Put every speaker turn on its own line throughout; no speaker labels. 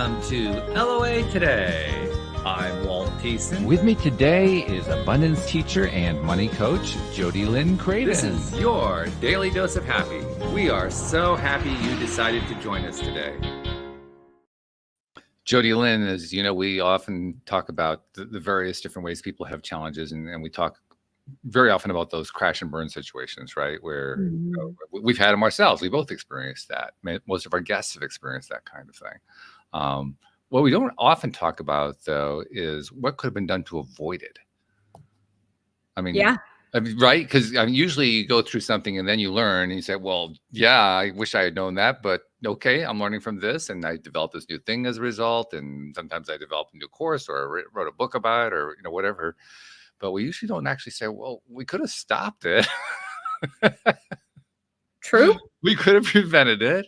Welcome to LOA Today. I'm Walt Thiessen.
With me today is abundance teacher and money coach, Jody Lynn Craven.
This is your daily dose of happy. We are so happy you decided to join us today. Jody Lynn, as you know, we often talk about the various different ways people have challenges, and we talk very often about those crash and burn situations, right? Where we've had them ourselves. We both experienced that. Most of our guests have experienced that kind of thing. What we don't often talk about, though, is what could have been done to avoid it. Right? Because usually you go through something and then you learn and you say, well, yeah, I wish I had known that, but okay, I'm learning from this. And I developed this new thing as a result. And sometimes I developed a new course or I wrote a book about it or, whatever. But we usually don't actually say, well, we could have stopped it.
True.
We could have prevented it.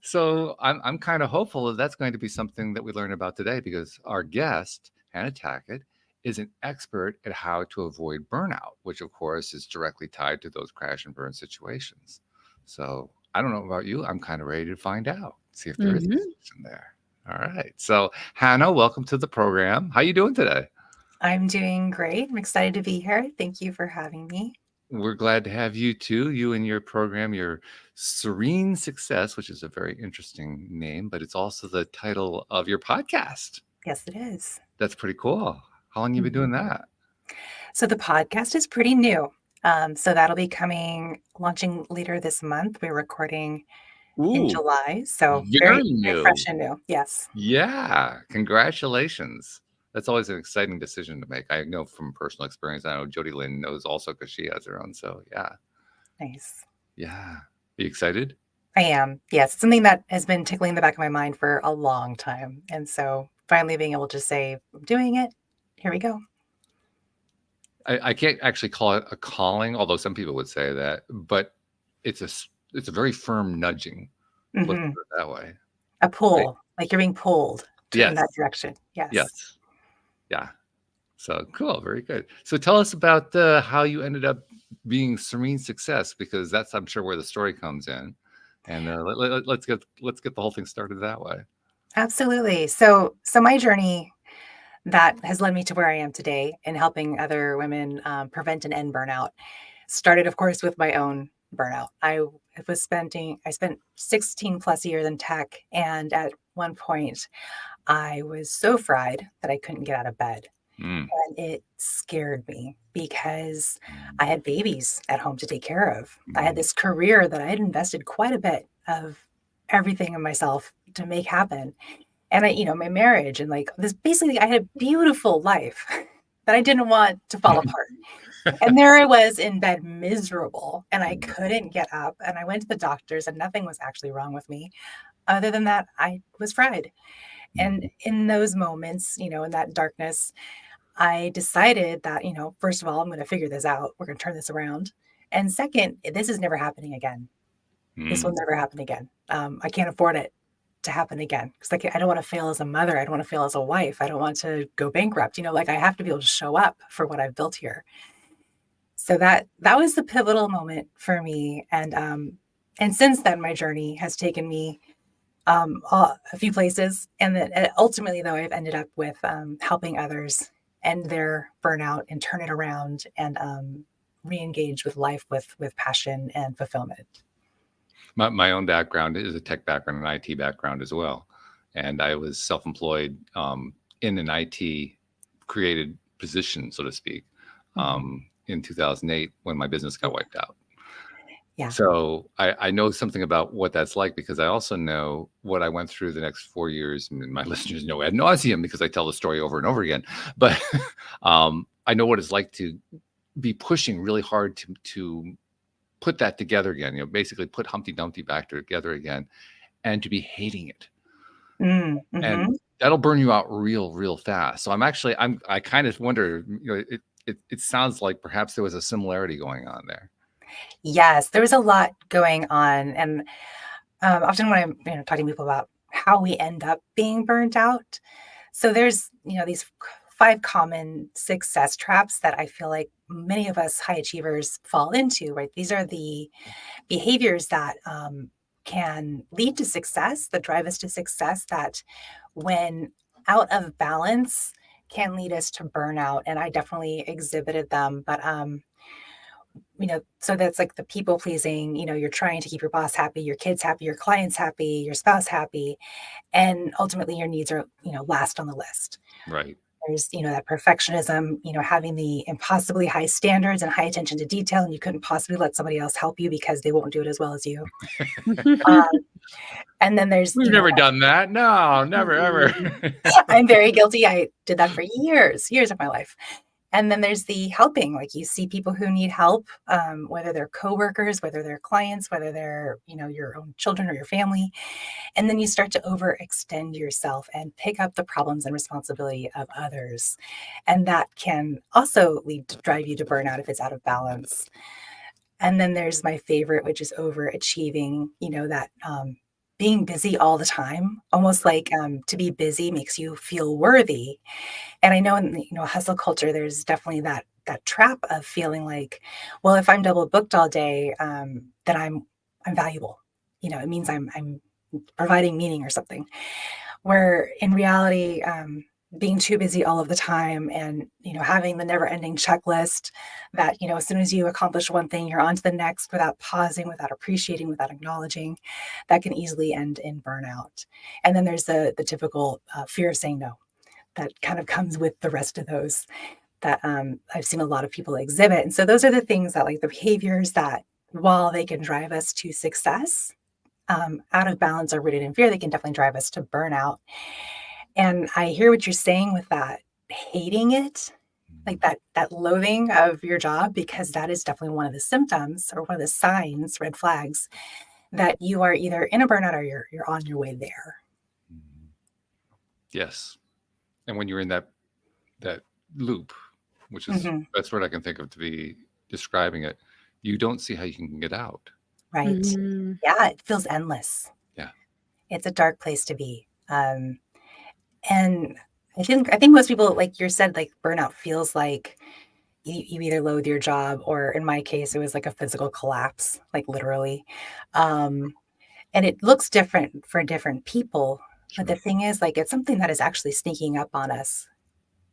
So I'm kind of hopeful that that's going to be something that we learn about today, because our guest, Hannah Tackett, is an expert at how to avoid burnout, which of course is directly tied to those crash and burn situations. So I don't know about you. I'm kind of ready to find out, see if there is a solution there. All right. So Hannah, welcome to the program. How you doing today?
I'm doing great. I'm excited to be here. Thank you for having me.
We're glad to have you too. You and your program, your Serene Success, which is a very interesting name, but it's also the title of your podcast.
Yes, it is.
That's pretty cool. How long have you been doing that?
So the podcast is pretty new. So that'll be launching later this month. We're recording in July. So very fresh and new. Yes.
Yeah. Congratulations. That's always an exciting decision to make. I know from personal experience. I know Jody Lynn knows also because she has her own. So yeah.
Nice.
Yeah. Are you excited?
I am. Yes. Something that has been tickling the back of my mind for a long time. And so finally being able to say, I'm doing it. Here we go.
I can't actually call it a calling, although some people would say that, but it's a very firm nudging. Let's put it that way.
A pull, like you're being pulled in that direction. Yes.
Yes. Yeah. So cool. Very good. So tell us about how you ended up being Serene Success, because that's, I'm sure, where the story comes in. And let's get the whole thing started that way.
Absolutely. So my journey that has led me to where I am today in helping other women prevent and end burnout started, of course, with my own burnout. I spent 16 plus years in tech. And at one point I was so fried that I couldn't get out of bed. And it scared me because I had babies at home to take care of. I had this career that I had invested quite a bit of everything in myself to make happen. And my marriage and basically I had a beautiful life that I didn't want to fall apart. And there I was in bed miserable and I couldn't get up, and I went to the doctors and nothing was actually wrong with me. Other than that, I was fried. And in those moments, in that darkness, I decided that, first of all, I'm going to figure this out. We're going to turn this around. And second, this is never happening again. This will never happen again. I can't afford it to happen again. Because I don't want to fail as a mother. I don't want to fail as a wife. I don't want to go bankrupt. I have to be able to show up for what I've built here. So that was the pivotal moment for me. And since then, my journey has taken me a few places, and that ultimately, though, I've ended up with helping others end their burnout and turn it around and re-engage with life with passion and fulfillment.
My own background is a tech background, an IT background as well, and I was self-employed in an IT created position, so to speak, in 2008 when my business got wiped out.
Yeah.
So I know something about what that's like, because I also know what I went through the next 4 years. And my listeners know ad nauseum because I tell the story over and over again. But I know what it's like to be pushing really hard to put that together again. Basically put Humpty Dumpty back together again, and to be hating it. And that'll burn you out real fast. So I kind of wonder. It sounds like perhaps there was a similarity going on there.
Yes, there was a lot going on. And often when I'm talking to people about how we end up being burnt out. So there's, these 5 common success traps that I feel like many of us high achievers fall into, right? These are the behaviors that can lead to success, that drive us to success, that when out of balance can lead us to burnout. And I definitely exhibited them. But so that's like the people pleasing, you're trying to keep your boss happy, your kids happy, your clients happy, your spouse happy. And ultimately your needs are, last on the list.
Right.
There's, that perfectionism, having the impossibly high standards and high attention to detail, and you couldn't possibly let somebody else help you because they won't do it as well as you. And then there's,
We've never done that. No, never, ever.
I'm very guilty. I did that for years of my life. And then there's the helping, like you see people who need help, whether they're coworkers, whether they're clients, whether they're, your own children or your family. And then you start to overextend yourself and pick up the problems and responsibility of others. And that can also drive you to burnout if it's out of balance. And then there's my favorite, which is overachieving, that being busy all the time, almost like to be busy makes you feel worthy. And I know in hustle culture, there's definitely that trap of feeling like, well, if I'm double booked all day, then I'm valuable. It means I'm providing meaning or something. Where in reality, being too busy all of the time and, having the never ending checklist that, as soon as you accomplish one thing, you're on to the next without pausing, without appreciating, without acknowledging, that can easily end in burnout. And then there's the typical fear of saying no that kind of comes with the rest of those that I've seen a lot of people exhibit. And so those are the things that, like, the behaviors that, while they can drive us to success, out of balance or rooted in fear, they can definitely drive us to burnout. And I hear what you're saying with that, hating it, like that loathing of your job, because that is definitely one of the symptoms or one of the signs, red flags, that you are either in a burnout or you're on your way there.
Yes. And when you're in that loop, which is that's what I can think of to be describing it, you don't see how you can get out.
Right. Yeah, it feels endless.
Yeah.
It's a dark place to be. And I think most people, like you said, like burnout feels like you either loathe your job, or in my case, it was like a physical collapse, like literally. And it looks different for different people.
Sure.
But the thing is, like, it's something that is actually sneaking up on us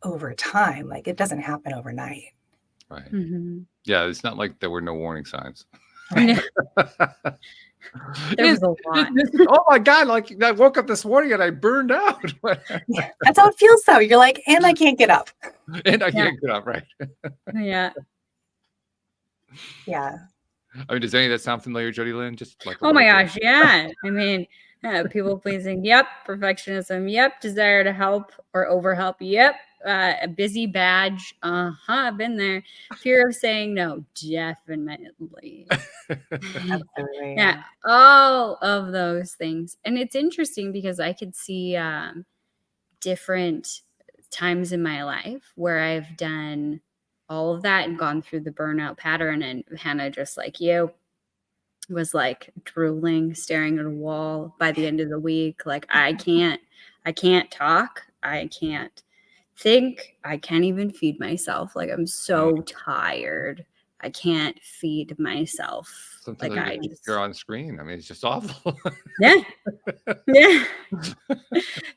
over time. Like, it doesn't happen overnight.
Right. Yeah, it's not like there were no warning signs.
Right.
There was a lot.
Oh my God, like I woke up this morning and I burned out.
Yeah, that's how it feels though. You're like, and I can't get up.
And I can't get up, right?
Yeah.
Yeah.
I mean, does any of that sound familiar, Jody Lynn? Just like,
oh my gosh, yeah. I mean, people pleasing, yep. Perfectionism, yep. Desire to help or overhelp, yep. A busy badge, I've been there. Fear of saying no, definitely.
Absolutely.
Yeah, all of those things. And it's interesting because I could see different times in my life where I've done all of that and gone through the burnout pattern, and Hannah, just like you, was like drooling, staring at a wall by the end of the week. Like, I can't talk. I can't think. I can't even feed myself. Like, I'm so tired. I can't feed myself.
Sometimes
like
you're on screen. I mean, it's just awful.
Yeah. Yeah.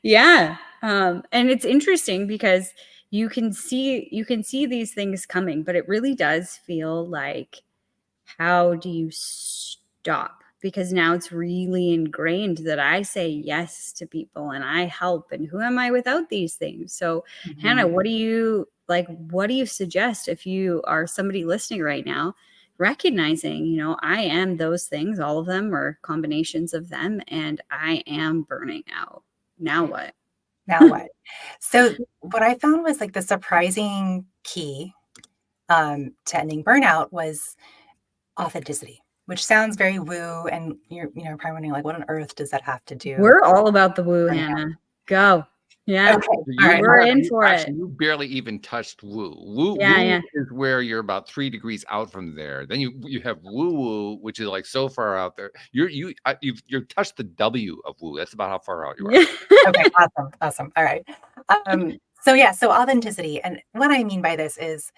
Yeah. And it's interesting because you can see these things coming, but it really does feel like, how do you stop? Because now it's really ingrained that I say yes to people and I help, and who am I without these things? So Hannah, what do you suggest if you are somebody listening right now, recognizing, I am those things, all of them or combinations of them, and I am burning out. Now what?
So what I found was, like, the surprising key to ending burnout was authenticity, which sounds very woo. And you're probably wondering, like, what on earth does that have to do?
We're all about the woo, Hannah. Go. Yeah.
Okay. All right.
We're in for it.
You barely even touched woo. Woo is where you're about 3 degrees out from there. Then you have woo, which is like so far out there. You've touched the W of woo. That's about how far out you are.
Okay. Awesome. All right. So authenticity. And what I mean by this is,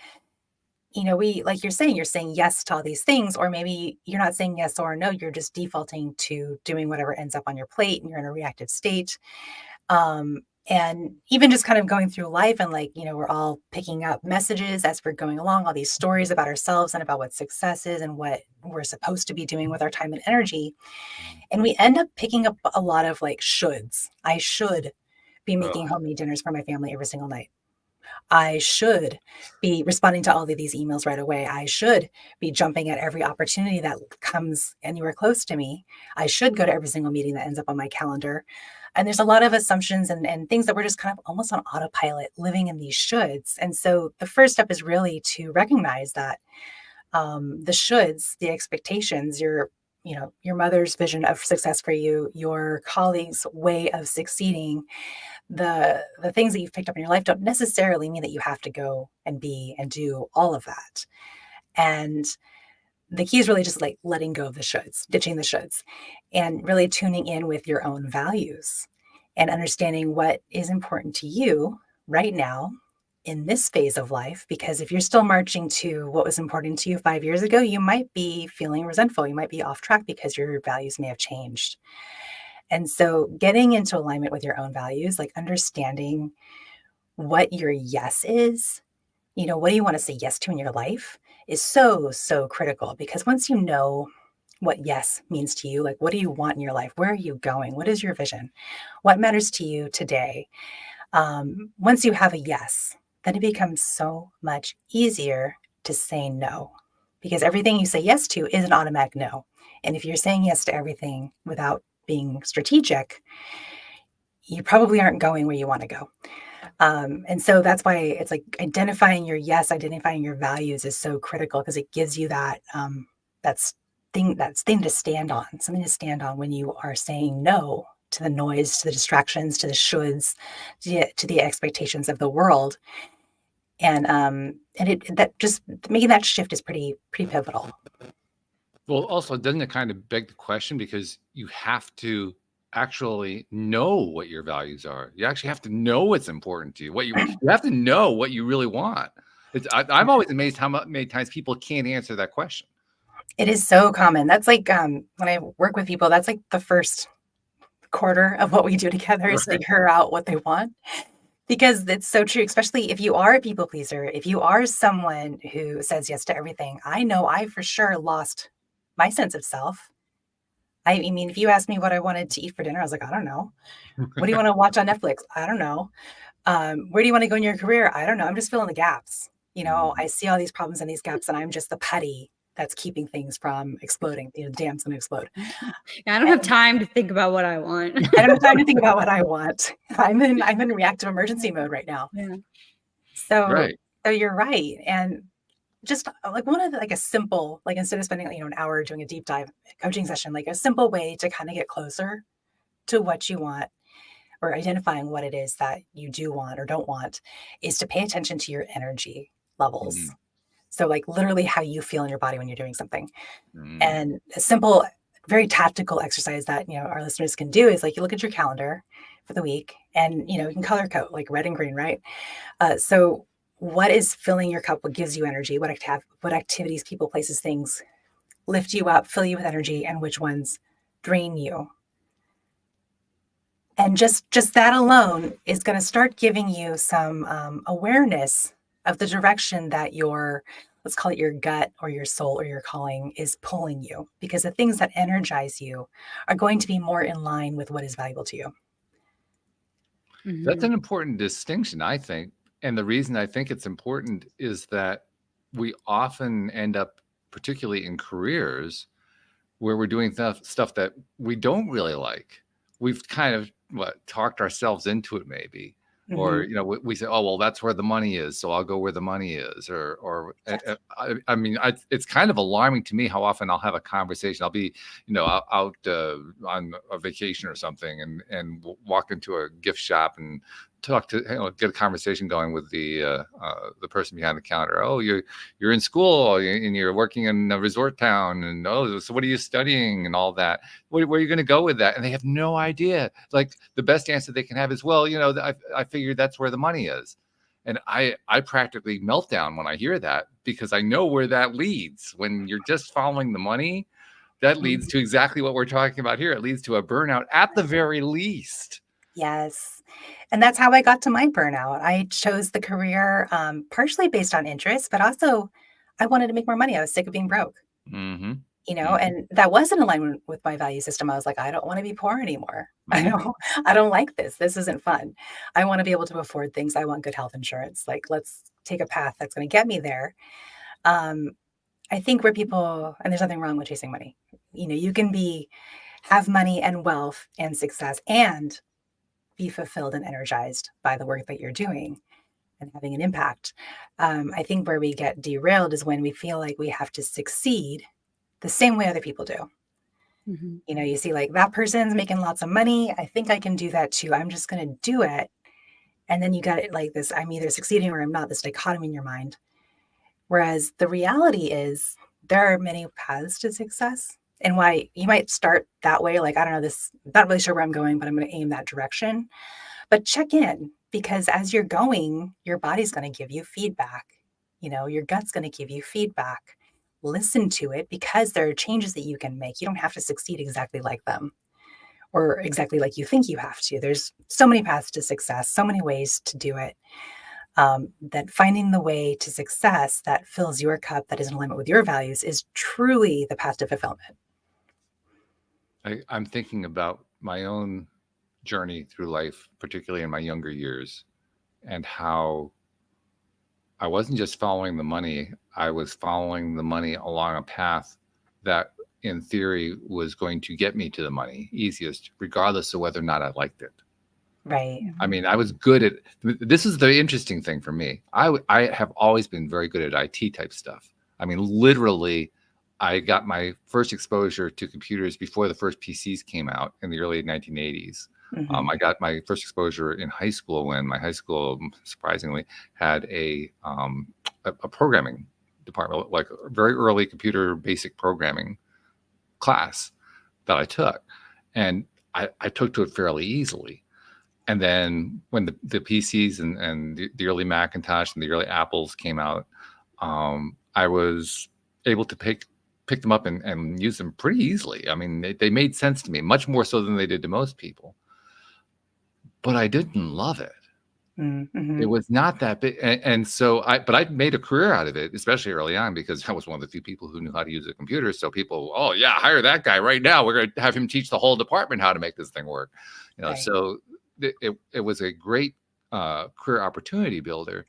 like you're saying yes to all these things, or maybe you're not saying yes or no, you're just defaulting to doing whatever ends up on your plate and you're in a reactive state. And even just kind of going through life and like, we're all picking up messages as we're going along, all these stories about ourselves and about what success is and what we're supposed to be doing with our time and energy. And we end up picking up a lot of like shoulds. I should be making homemade dinners for my family every single night. I should be responding to all of these emails right away. I should be jumping at every opportunity that comes anywhere close to me. I should go to every single meeting that ends up on my calendar. And there's a lot of assumptions and things that we're just kind of almost on autopilot living in these shoulds. And so the first step is really to recognize that the shoulds, the expectations, your mother's vision of success for you, your colleagues' way of succeeding, the things that you've picked up in your life don't necessarily mean that you have to go and be and do all of that. And the key is really just like letting go of the shoulds, ditching the shoulds, and really tuning in with your own values and understanding what is important to you right now in this phase of life. Because if you're still marching to what was important to you 5 years ago, you might be feeling resentful. You might be off track because your values may have changed. And so getting into alignment with your own values, like understanding what your yes is, what do you want to say yes to in your life is so, so critical. Because once you know what yes means to you, like what do you want in your life? Where are you going? What is your vision? What matters to you today? Once you have a yes, then it becomes so much easier to say no, because everything you say yes to is an automatic no. And if you're saying yes to everything without being strategic, you probably aren't going where you want to go. And so that's why it's like identifying your yes, identifying your values is so critical, because it gives you that thing to stand on, something to stand on when you are saying no to the noise, to the distractions, to the shoulds, to the expectations of the world. And that just making that shift is pretty pivotal.
Well, also, doesn't it kind of beg the question, because you have to actually know what your values are. You actually have to know what's important to you. You have to know what you really want. I'm always amazed how many times people can't answer that question.
It is so common. That's like when I work with people, that's like the first quarter of what we do together is figure out what they want. Because it's so true, especially if you are a people pleaser, if you are someone who says yes to everything. I know I for sure lost my sense of self. I mean, if you asked me what I wanted to eat for dinner, I was like, I don't know. What do you want to watch on Netflix? I don't know. Where do you want to go in your career? I don't know. I'm just filling the gaps. I see all these problems and these gaps, and I'm just the putty that's keeping things from exploding. The dam's going to explode.
I don't have time to think about what I want.
I don't have time to think about what I want. I'm in reactive emergency mode right now.
Yeah.
So you're right. And just like a simple, like instead of spending, an hour doing a deep dive coaching session, like a simple way to kind of get closer to what you want, or identifying what it is that you do want or don't want, is to pay attention to your energy levels. Mm-hmm. So like literally how you feel in your body when you're doing something. Mm-hmm. And a simple, very tactical exercise that, our listeners can do is like you look at your calendar for the week, and, you can color code like red and green, right? So what is filling your cup? What gives you energy? What activities, people, places, things lift you up, fill you with energy, and which ones drain you? And just that alone is going to start giving you some awareness of the direction that let's call it your gut or your soul or your calling is pulling you, because the things that energize you are going to be more in line with what is valuable to you.
Mm-hmm. That's an important distinction, I think. And the reason I think it's important is that we often end up, particularly in careers, where we're doing stuff that we don't really like. We've kind of talked ourselves into it, maybe. Mm-hmm. Or, we say, oh, well, that's where the money is, so I'll go where the money is. I mean, it's kind of alarming to me how often I'll have a conversation. I'll be, out on a vacation or something and walk into a gift shop and talk to, get a conversation going with the person behind the counter. Oh, you're in school and you're working in a resort town, and so what are you studying and all that? Where are you going to go with that? And they have no idea. Like the best answer they can have is, well, I figured that's where the money is. And I practically melt down when I hear that, because I know where that leads. When you're just following the money, that leads to exactly what we're talking about here. It leads to a burnout at the very least.
Yes. And that's how I got to my burnout. I chose the career partially based on interest, but also I wanted to make more money. I was sick of being broke,
Mm-hmm.
and that wasn't aligned with my value system. I was like, I don't want to be poor anymore.
Mm-hmm.
I don't like this. This isn't fun. I want to be able to afford things. I want good health insurance. Like, let's take a path that's going to get me there. Um, I think where people, and there's nothing wrong with chasing money. You can have money and wealth and success and be fulfilled and energized by the work that you're doing and having an impact. I think where we get derailed is when we feel like we have to succeed the same way other people do.
Mhm.
You see like that person's making lots of money. I think I can do that too. I'm just going to do it. And then you got it like this, I'm either succeeding or I'm not, this dichotomy in your mind. Whereas the reality is there are many paths to success. And why you might start that way, like, I don't know, not really sure where I'm going, but I'm going to aim that direction. But check in, because as you're going, your body's going to give you feedback. Your gut's going to give you feedback. Listen to it, because there are changes that you can make. You don't have to succeed exactly like them or exactly like you think you have to. There's so many paths to success, so many ways to do it. That finding the way to success that fills your cup, that is in alignment with your values, is truly the path to fulfillment.
I'm thinking about my own journey through life, particularly in my younger years, and how I wasn't just following the money. I was following the money along a path that, in theory, was going to get me to the money easiest, regardless of whether or not I liked it.
Right.
I mean, I was good at, this is the interesting thing for me. I have always been very good at IT type stuff. I mean, literally, I got my first exposure to computers before the first PCs came out in the early 1980s.
Mhm.
I got my first exposure in high school when my high school, surprisingly, had a programming department, like a very early computer basic programming class that I took. And I took to it fairly easily. And then when the PCs and the early Macintosh and the early Apples came out, I was able to pick them up and use them pretty easily. I mean, they made sense to me, much more so than they did to most people. But I didn't love it.
Mm-hmm.
It was not that big. And so but I made a career out of it, especially early on, because I was one of the few people who knew how to use a computer. So people, oh yeah, hire that guy right now. We're going to have him teach the whole department how to make this thing work.
Right.
So it was a great career opportunity builder.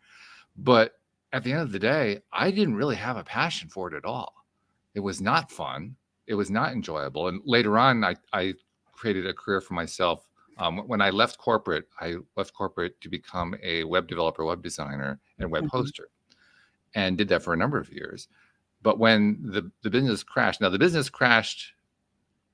But at the end of the day, I didn't really have a passion for it at all. It was not fun. It was not enjoyable. And later on, I created a career for myself. When I left corporate to become a web developer, web designer, and web hoster, and did that for a number of years. But when the business crashed, now the business crashed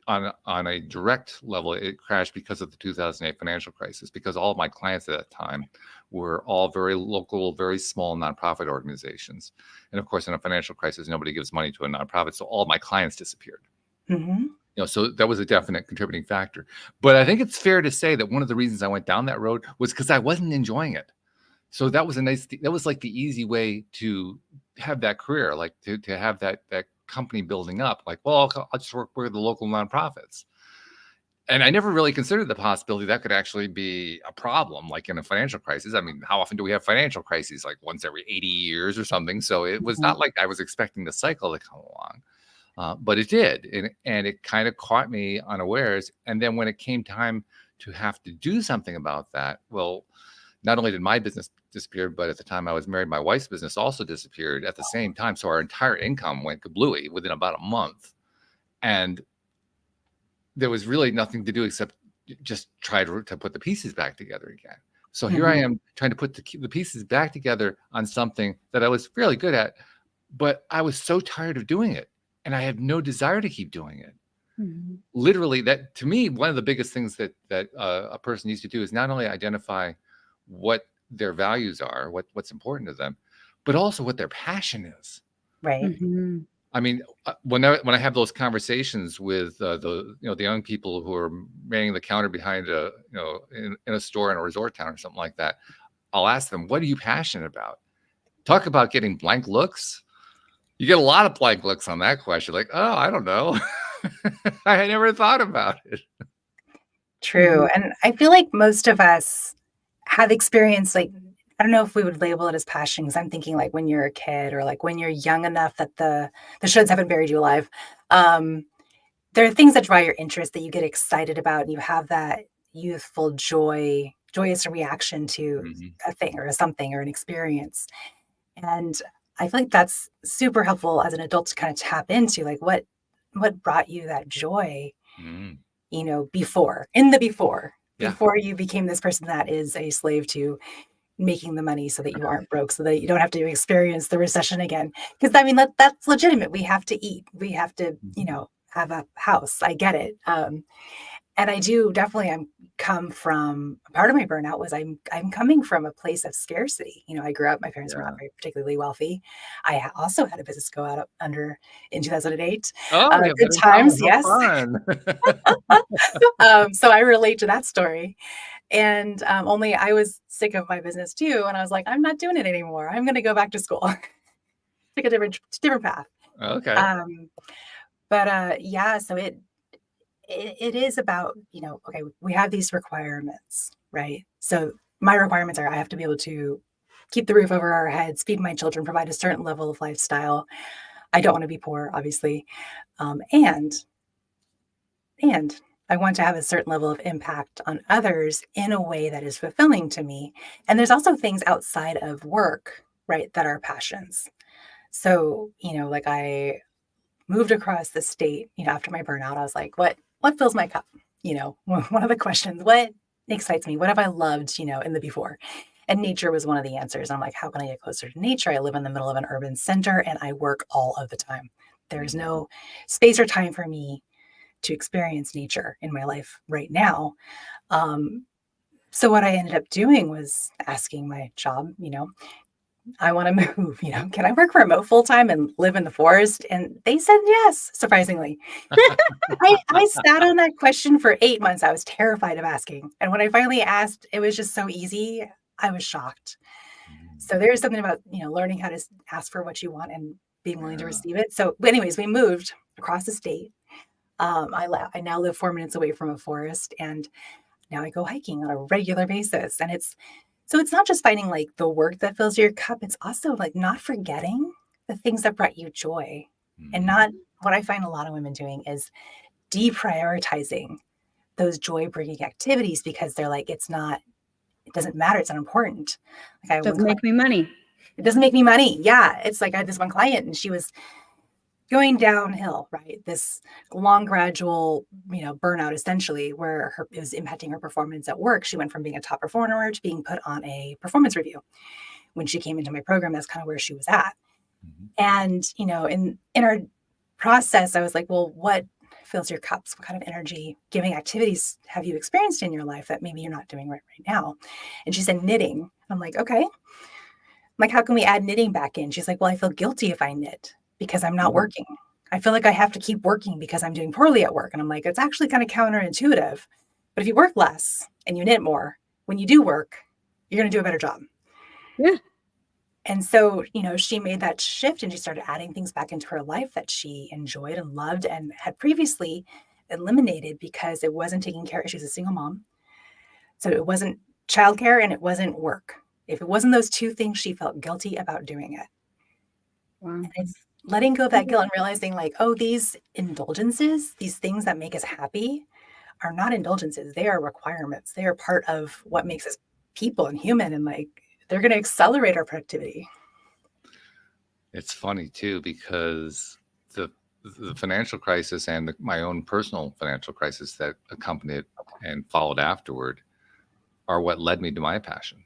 on a direct level. It crashed because of the 2008 financial crisis, because all of my clients at that time were all very local, very small nonprofit organizations. And of course, in a financial crisis, nobody gives money to a nonprofit. So all of my clients disappeared.
Mm-hmm.
So that was a definite contributing factor. But I think it's fair to say that one of the reasons I went down that road was because I wasn't enjoying it. So that was that was like the easy way to have that career, like to have that company building up. Like, well, I'll just work with the local nonprofits. And I never really considered the possibility that could actually be a problem, like in a financial crisis. I mean, how often do we have financial crises? Like once every 80 years or something. So it was not like I was expecting the cycle to come along. But it did, and it kind of caught me unawares. And then when it came time to have to do something about that, well, not only did my business disappear, but at the time I was married, my wife's business also disappeared at the same time. So our entire income went kablooey within about a month. And there was really nothing to do except just try to put the pieces back together again. So here I am trying to put the pieces back together on something that I was fairly good at, but I was so tired of doing it. And I had no desire to keep doing it.
Mhm.
Literally, that to me, one of the biggest things that a person needs to do is not only identify what their values are, what's important to them, but also what their passion is.
Right.
Mhm.
I mean, when I have those conversations with the young people who are manning the counter behind in a store in a resort town or something like that, I'll ask them, "What are you passionate about?" Talk about getting blank looks. You get a lot of blank looks on that question. Like, oh, I don't know. I had never thought about it.
True. And I feel like most of us have experienced, like, I don't know if we would label it as passion, because I'm thinking like when you're a kid or like when you're young enough that the shoulds haven't buried you alive. There are things that draw your interest that you get excited about, and you have that youthful joyous reaction to
Mhm.
a thing or a something or an experience. And I feel like that's super helpful as an adult to kind of tap into, like, what brought you that joy,
Mm.
before,
Yeah.
before you became this person that is a slave to making the money so that you aren't broke, so that you don't have to experience the recession again. Because I mean, that's legitimate. We have to eat. We have to,
Mhm.
have a house. I get it. And I do definitely, I'm come from part of my burnout was I'm coming from a place of scarcity. I grew up, my parents were not
Yeah.
very particularly wealthy. I also had a business go out under in 2008.
Oh, we have
Good
that in
times,
common. How
yes.
fun.
So I relate to that story. And only I was sick of my business too. And I was like, I'm not doing it anymore. I'm going to go back to school. Take a different path.
Okay.
Um, but yeah, so it is about, okay, we have these requirements, right? So my requirements are I have to be able to keep the roof over our heads, feed my children, provide a certain level of lifestyle. I don't want to be poor, obviously. And I want to have a certain level of impact on others in a way that is fulfilling to me. And there's also things outside of work, right, that are passions. So, like I moved across the state, after my burnout. I was like, what fills my cup? One of the questions, what excites me? What have I loved, in the before? And nature was one of the answers. I'm like, how can I get closer to nature? I live in the middle of an urban center and I work all of the time. There's
Mhm.
no space or time for me to experience nature in my life right now. Um, so what I ended up doing was asking my job, I want to move, can I work remote full time and live in the forest? And they said yes, surprisingly. I sat on that question for 8 months. I was terrified of asking. And when I finally asked, it was just so easy. I was shocked.
Mhm.
So there's something about, learning how to ask for what you want and being willing to
Yeah.
receive it. So, but anyways, we moved across the state. I now live 4 minutes away from a forest, and now I go hiking on a regular basis. And it's not just finding like the work that fills your cup, it's also like not forgetting the things that brought you joy. And
Mhm.
not what I find a lot of women doing is deprioritizing those joy bringing activities because they're like, it doesn't matter, it's unimportant. Like I have one
Doesn't
client,
make me money.
it doesn't make me money. Yeah. It's like I had this one client and she was going downhill, right? This long, gradual, burnout essentially, where it was impacting her performance at work. She went from being a top performer to being put on a performance review. When she came into my program, that's kind of where she was at.
Mhm.
And, in our process, I was like, well, what fills your cups? What kind of energy giving activities have you experienced in your life that maybe you're not doing right now? And she said knitting. I'm like, okay. I'm like, how can we add knitting back in? She's like, well, I feel guilty if I knit because I'm not
Mhm.
working. I feel like I have to keep working because I'm doing poorly at work. And I'm like, it's actually kind of counterintuitive. But if you work less and you knit more, when you do work, you're going to do a better job.
Yeah.
And so, she made that shift and she started adding things back into her life that she enjoyed and loved and had previously eliminated because it wasn't taking care. She's a single mom. So it wasn't childcare and it wasn't work. If it wasn't those two things, she felt guilty about doing it.
Wow.
And it's letting go of that guilt and realizing like, oh, these indulgences, these things that make us happy are not indulgences. They are requirements. They are part of what makes us people and human. And like, they're going to accelerate our productivity.
It's funny too because the financial crisis and my own personal financial crisis that accompanied and followed afterward are what led me to my passion.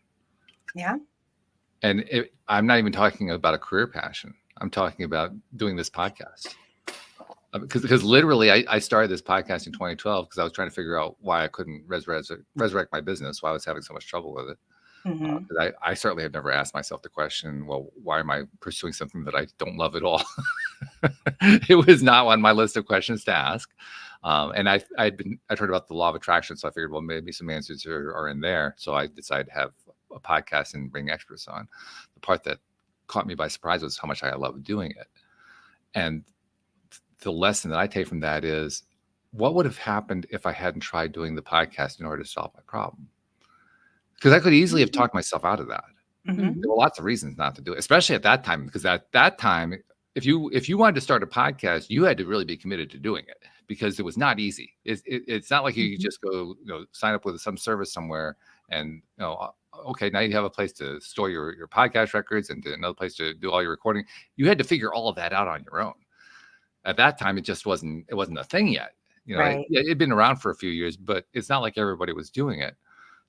Yeah.
And I'm not even talking about a career passion. I'm talking about doing this podcast. Because literally, I started this podcast in 2012 because I was trying to figure out why I couldn't resurrect my business, why I was having so much trouble with it.
Mm-hmm.
Because I certainly have never asked myself the question, well, why am I pursuing something that I don't love at all? It was not on my list of questions to ask. And I'd heard about the law of attraction. So I figured, well, maybe some answers are in there. So I decided to have a podcast and bring experts on. The part that caught me by surprise was how much I loved doing it. And the lesson that I take from that is, what would have happened if I hadn't tried doing the podcast in order to solve my problem? Because I could easily have talked myself out of that.
Mhm.
There were lots of reasons not to do it, especially at that time, because at that time, if you wanted to start a podcast, you had to really be committed to doing it, because it was not easy. It's not like you could just go, sign up with some service somewhere and, okay, now you have a place to store your podcast records and another place to do all your recording. You had to figure all of that out on your own. At that time, it wasn't a thing yet.
Right.
It'd been around for a few years, but it's not like everybody was doing it.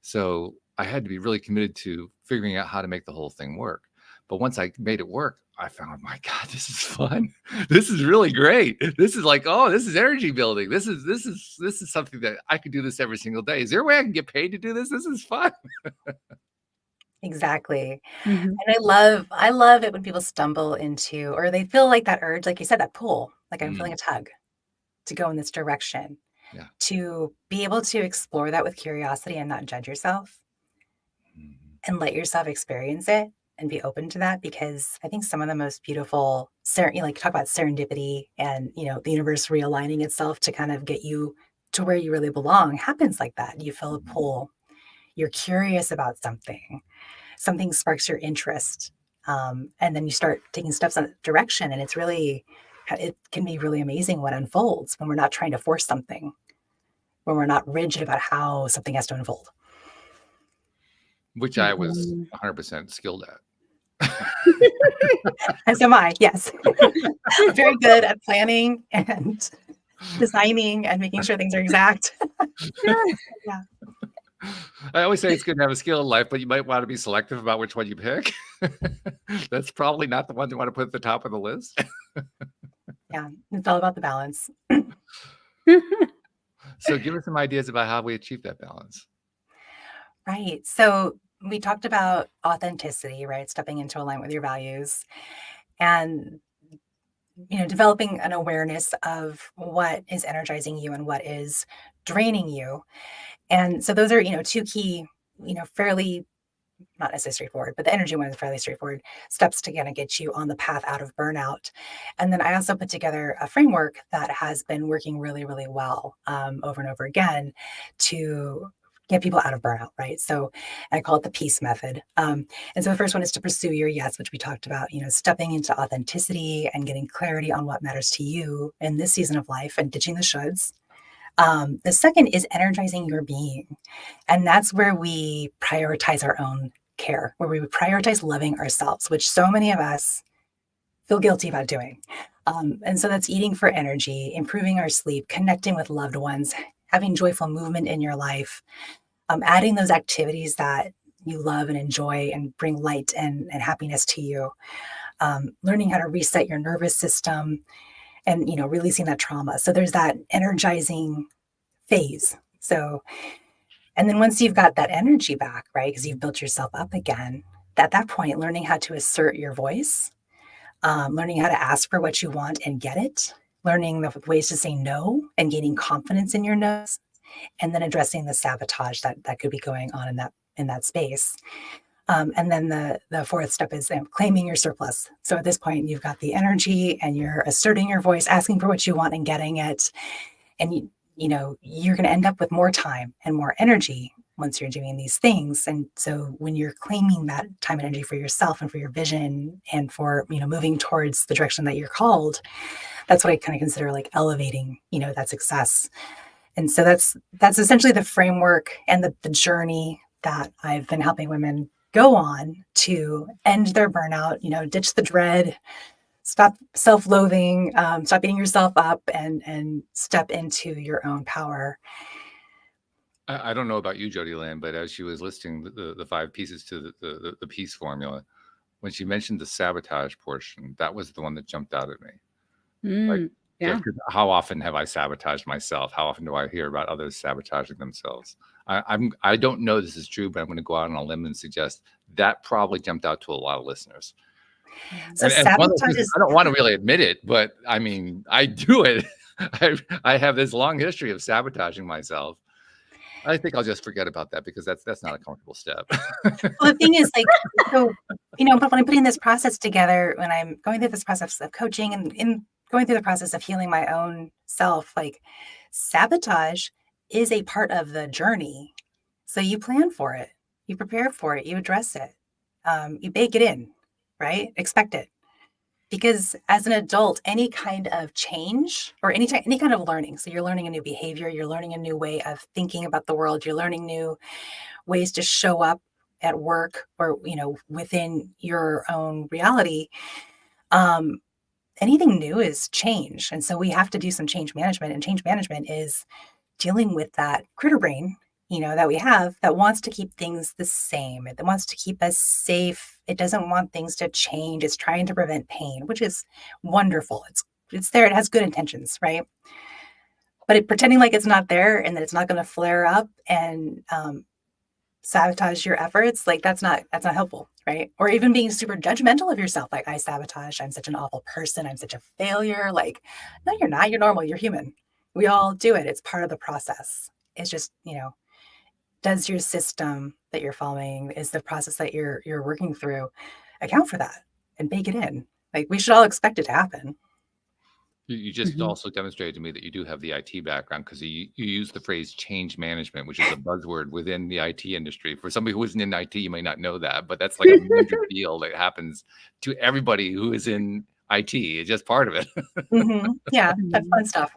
So I had to be really committed to figuring out how to make the whole thing work. But once I made it work, I found, my God, this is fun. This is really great. This is like, this is energy building. This is something that I could do this every single day. Is there a way I can get paid to do this? This is fun.
Exactly.
Mhm.
And I love it when people stumble into, or they feel like that urge, like you said, that pull, like I'm feeling a tug to go in this direction.
Yeah.
To be able to explore that with curiosity and not judge yourself and let yourself experience it and be open to that, because I think some of the most beautiful, like talk about serendipity and, the universe realigning itself to kind of get you to where you really belong happens like that. You feel a pull. You're curious about something sparks your interest. And then you start taking steps in that direction. And it can be really amazing what unfolds when we're not trying to force something, when we're not rigid about how something has to unfold.
Which I was 100% skilled at.
As am I, yes. I'm very good at planning and designing and making sure things are exact. Yeah.
I always say it's good to have a skill in life, but you might want to be selective about which one you pick. That's probably not the one you want to put at the top of the list.
Yeah, it's all about the balance.
So give us some ideas about how we achieve that balance.
Right. So we talked about authenticity, right? Stepping into alignment with your values and, developing an awareness of what is energizing you and what is draining you. And so those are, two key, fairly, not necessarily straightforward, but the energy one is fairly straightforward steps to kind of get you on the path out of burnout. And then I also put together a framework that has been working really, really well over and over again to get people out of burnout, right? So I call it the peace method. And so the first one is to pursue your yes, which we talked about, stepping into authenticity and getting clarity on what matters to you in this season of life and ditching the shoulds. The second is energizing your being. And that's where we prioritize our own care, where we prioritize loving ourselves, which so many of us feel guilty about doing. And so that's eating for energy, improving our sleep, connecting with loved ones, having joyful movement in your life, adding those activities that you love and enjoy and bring light and happiness to you, learning how to reset your nervous system, and releasing that trauma. So there's that energizing phase. So, and then once you've got that energy back, right, because you've built yourself up again, at that point, learning how to assert your voice, learning how to ask for what you want and get it, learning the ways to say no and gaining confidence in your no's, and then addressing the sabotage that could be going on in that space. And then the fourth step is claiming your surplus. So at this point, you've got the energy and you're asserting your voice, asking for what you want and getting it. And you're going to end up with more time and more energy once you're doing these things. And so when you're claiming that time and energy for yourself and for your vision and for, moving towards the direction that you're called, that's what I kind of consider like elevating, that success. And so that's essentially the framework and the journey that I've been helping women go on to end their burnout, ditch the dread, stop self-loathing, stop beating yourself up, and step into your own power.
I don't know about you, Jody Lynn, but as she was listing the 5 pieces to the peace formula, when she mentioned the sabotage portion, that was the one that jumped out at me.
Yeah.
How often have I sabotaged myself? How often do I hear about others sabotaging themselves? I don't know this is true, but I'm going to go out on a limb and suggest that probably jumped out to a lot of listeners.
So
And
sabotage is,
I don't want to really admit it, but I mean, I do it. I have this long history of sabotaging myself. I think I'll just forget about that because that's not a comfortable step.
well, the thing is but when I'm putting this process together, when I'm going through this process of coaching and in going through the process of healing my own self, like sabotage is a part of the journey. So you plan for it, you prepare for it, you address it, you bake it in, right? Expect it. Because as an adult, any kind of change or any kind of learning, so you're learning a new behavior, you're learning a new way of thinking about the world, you're learning new ways to show up at work or, within your own reality. Um, Anything new is change. And so we have to do some change management. And change management is dealing with that critter brain, that we have that wants to keep things the same. It wants to keep us safe. It doesn't want things to change. It's trying to prevent pain, which is wonderful. It's there. It has good intentions, right? But pretending like it's not there and that it's not going to flare up and sabotage your efforts, like that's not helpful, right? Or even being super judgmental of yourself, like I sabotage, I'm such an awful person, I'm such a failure. Like, no, you're not. You're normal. You're human. We all do it. It's part of the process. It's just, does your system that you're following, is the process that you're working through, account for that and bake it in? Like we should all expect it to happen.
You just also demonstrated to me that you do have the IT background, because you use the phrase change management, which is a buzzword within the IT industry. For somebody who isn't in IT, you may not know that, but that's like a major deal that happens to everybody who is in IT. It's just part of it.
Yeah, that's fun stuff.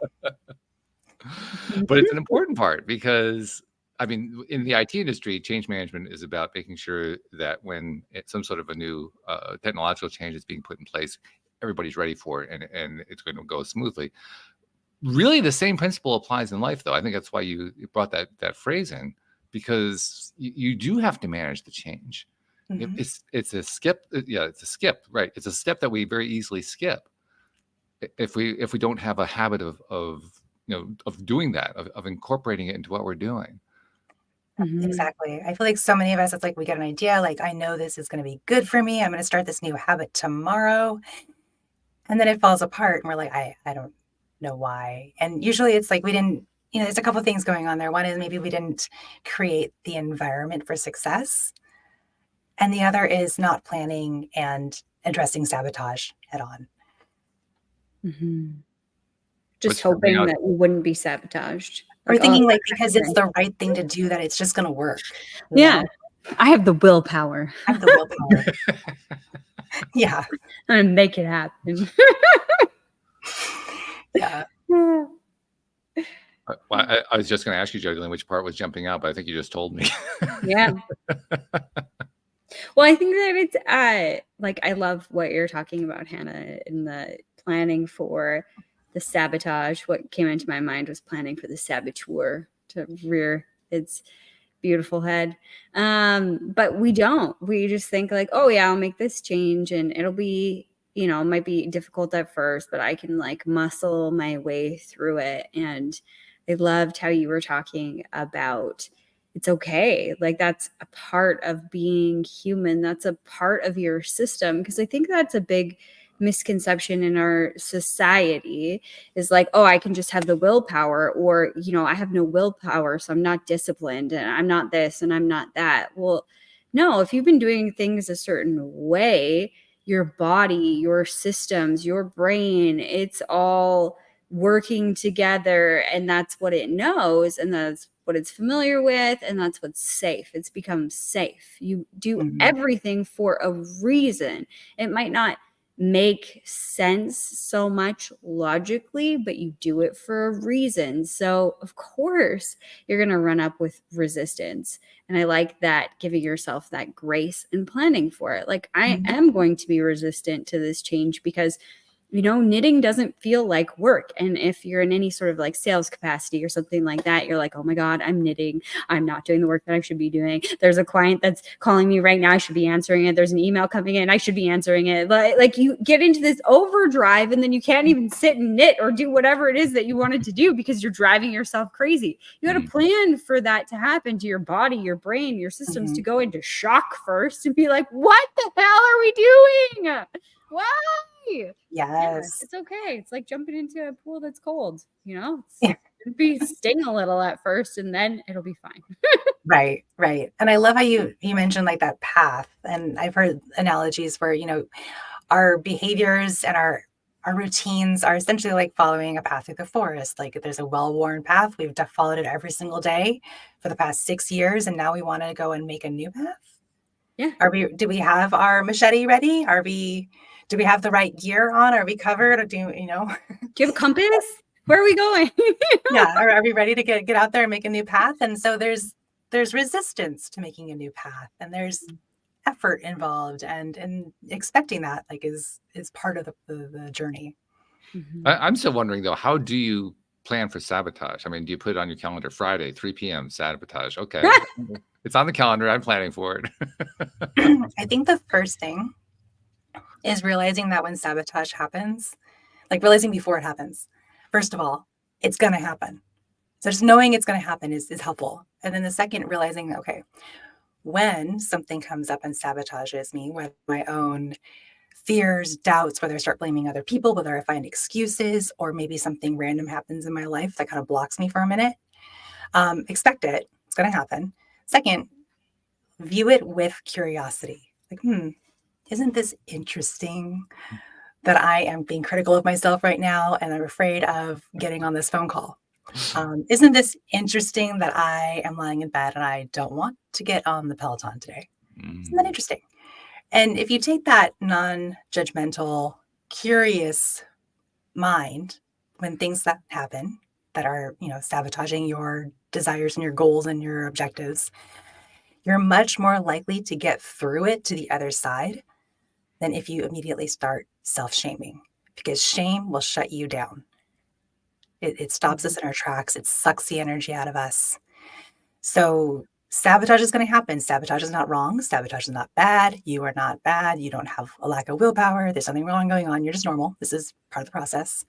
But it's an important part because, I mean, in the IT industry, change management is about making sure that when some sort of a new technological change is being put in place, everybody's ready for it and it's going to go smoothly. Really, the same principle applies in life, though. I think that's why you brought that phrase in, because you do have to manage the change. It's a skip. Yeah, it's a skip, right? It's a step that we very easily skip if we don't have a habit of doing that, of incorporating it into what we're doing.
Exactly. I feel like so many of us, it's like we get an idea, like I know this is going to be good for me. I'm going to start this new habit tomorrow. And then it falls apart and we're like, I don't know why. And usually it's like we didn't, there's a couple of things going on there. One is maybe we didn't create the environment for success. And the other is not planning and addressing sabotage head on.
Just hoping that you wouldn't be sabotaged.
Or thinking like because it's the right thing to do that it's just going to work.
Yeah. I have the willpower.
I have the willpower. Yeah.
I'm going to make it happen.
Yeah.
Well, I was just going to ask you, Jodie, which part was jumping out, but I think you just told me.
Yeah. Well, I think that it's I love what you're talking about, Hannah, in the planning for the sabotage. What came into my mind was planning for the saboteur to rear its beautiful head. But we don't. We just think like, oh yeah, I'll make this change and it'll be, it might be difficult at first, but I can like muscle my way through it. And I loved how you were talking about it's okay. Like that's a part of being human. That's a part of your system. Because I think that's a big misconception in our society is like, oh, I can just have the willpower, or, I have no willpower, so I'm not disciplined and I'm not this and I'm not that. Well, no, if you've been doing things a certain way, your body, your systems, your brain, it's all working together, and that's what it knows, and that's what it's familiar with, and that's what's safe. It's become safe. You do everything for a reason. It might not make sense so much logically, but you do it for a reason. So of course you're going to run up with resistance. And I like that, giving yourself that grace and planning for it. Like I am going to be resistant to this change because knitting doesn't feel like work. And if you're in any sort of like sales capacity or something like that, you're like, oh my God, I'm knitting. I'm not doing the work that I should be doing. There's a client that's calling me right now. I should be answering it. There's an email coming in. I should be answering it. Like you get into this overdrive and then you can't even sit and knit or do whatever it is that you wanted to do because you're driving yourself crazy. You got to plan for that to happen to your body, your brain, your systems to go into shock first and be like, what the hell are we doing? Why?
Yes.
Yeah, it's okay. It's like jumping into a pool that's cold, It'll be sting a little at first and then it'll be fine.
Right. And I love how you mentioned like that path. And I've heard analogies where, our behaviors and our our routines are essentially like following a path through the forest. Like there's a well-worn path. We've followed it every single day for the past 6 years, and now we want to go and make a new path.
Yeah.
Do we have our machete ready? Do we have the right gear on? Are we covered? Or do you
have a compass? Where are we going?
Yeah. Are we ready to get out there and make a new path? And so there's resistance to making a new path, and there's effort involved, and expecting that like is part of the journey.
I'm still wondering though, how do you plan for sabotage? I mean, do you put it on your calendar Friday, 3 p.m. sabotage? Okay. It's on the calendar. I'm planning for it.
I think the first thing is realizing that when sabotage happens, like realizing before it happens, first of all, it's going to happen. So just knowing it's going to happen is helpful. And then the second, realizing, okay, when something comes up and sabotages me, whether my own fears, doubts, whether I start blaming other people, whether I find excuses, or maybe something random happens in my life that kind of blocks me for a minute, expect it. It's going to happen. Second, view it with curiosity. Like, isn't this interesting that I am being critical of myself right now and I'm afraid of getting on this phone call? Isn't this interesting that I am lying in bed and I don't want to get on the Peloton today? Isn't that interesting? And if you take that non-judgmental, curious mind when things that happen that are, sabotaging your desires and your goals and your objectives, you're much more likely to get through it to the other side than if you immediately start self-shaming, because shame will shut you down. It stops us in our tracks. It sucks the energy out of us. So sabotage is going to happen. Sabotage is not wrong. Sabotage is not bad. You are not bad. You don't have a lack of willpower. There's something wrong going on. You're just normal. This is part of the process.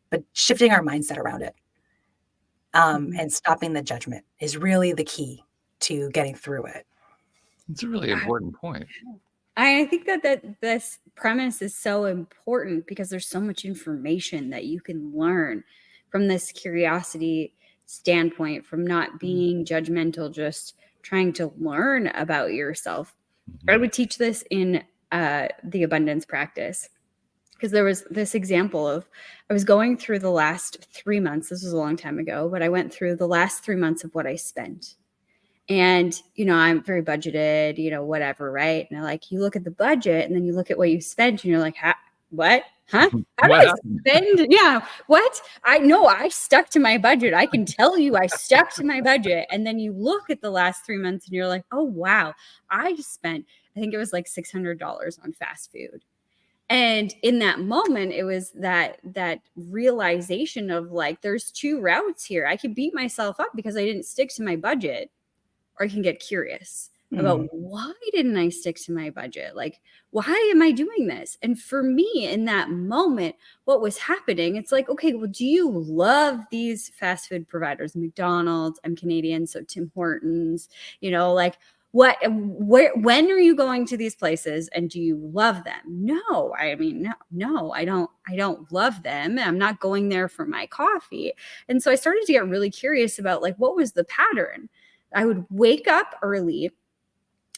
But shifting our mindset around it and stopping the judgment is really the key to getting through it.
It's a really important point.
I think that this premise is so important because there's so much information that you can learn from this curiosity standpoint, from not being judgmental, just trying to learn about yourself. I would teach this in the abundance practice, because there was this example of, I was going through the last 3 months. This was a long time ago, but I went through the last 3 months of what I spent. And, I'm very budgeted, whatever, right? And you look at the budget and then you look at what you spent and you're like, what? Huh? How did I spend? Yeah. What? I stuck to my budget. I can tell you I stuck to my budget. And then you look at the last 3 months and you're like, oh, wow. I just spent, I think it was like $600 on fast food. And in that moment, it was that realization of there's two routes here. I could beat myself up because I didn't stick to my budget, or I can get curious about why didn't I stick to my budget? Why am I doing this? And for me in that moment, what was happening, it's like, okay, well, do you love these fast food providers? McDonald's, I'm Canadian, so Tim Hortons, when are you going to these places and do you love them? No, no, I don't love them. I'm not going there for my coffee. And so I started to get really curious about what was the pattern. I would wake up early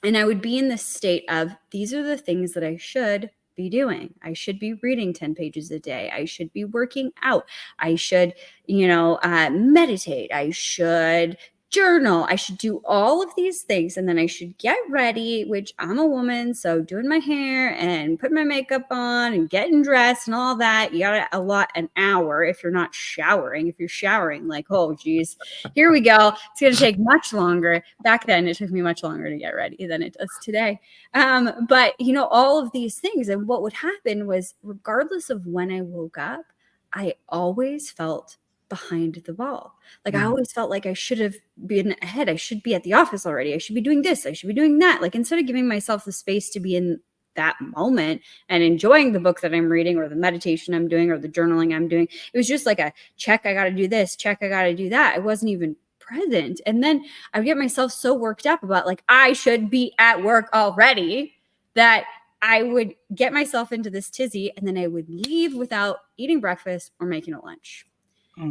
and I would be in this state of, these are the things that I should be doing. I should be reading 10 pages a day. I should be working out. I should, meditate. I should journal. I should do all of these things. And then I should get ready, which I'm a woman. So doing my hair and putting my makeup on and getting dressed and all that, you got to allot an hour if you're not showering. If you're showering, oh, geez, here we go. It's going to take much longer. Back then, it took me much longer to get ready than it does today. But, all of these things. And what would happen was, regardless of when I woke up, I always felt behind the ball. I always felt like I should have been ahead. I should be at the office already. I should be doing this. I should be doing that. Instead of giving myself the space to be in that moment and enjoying the book that I'm reading or the meditation I'm doing or the journaling I'm doing, it was just a check. I got to do this. Check. I got to do that. I wasn't even present. And then I would get myself so worked up about I should be at work already, that I would get myself into this tizzy, and then I would leave without eating breakfast or making a lunch.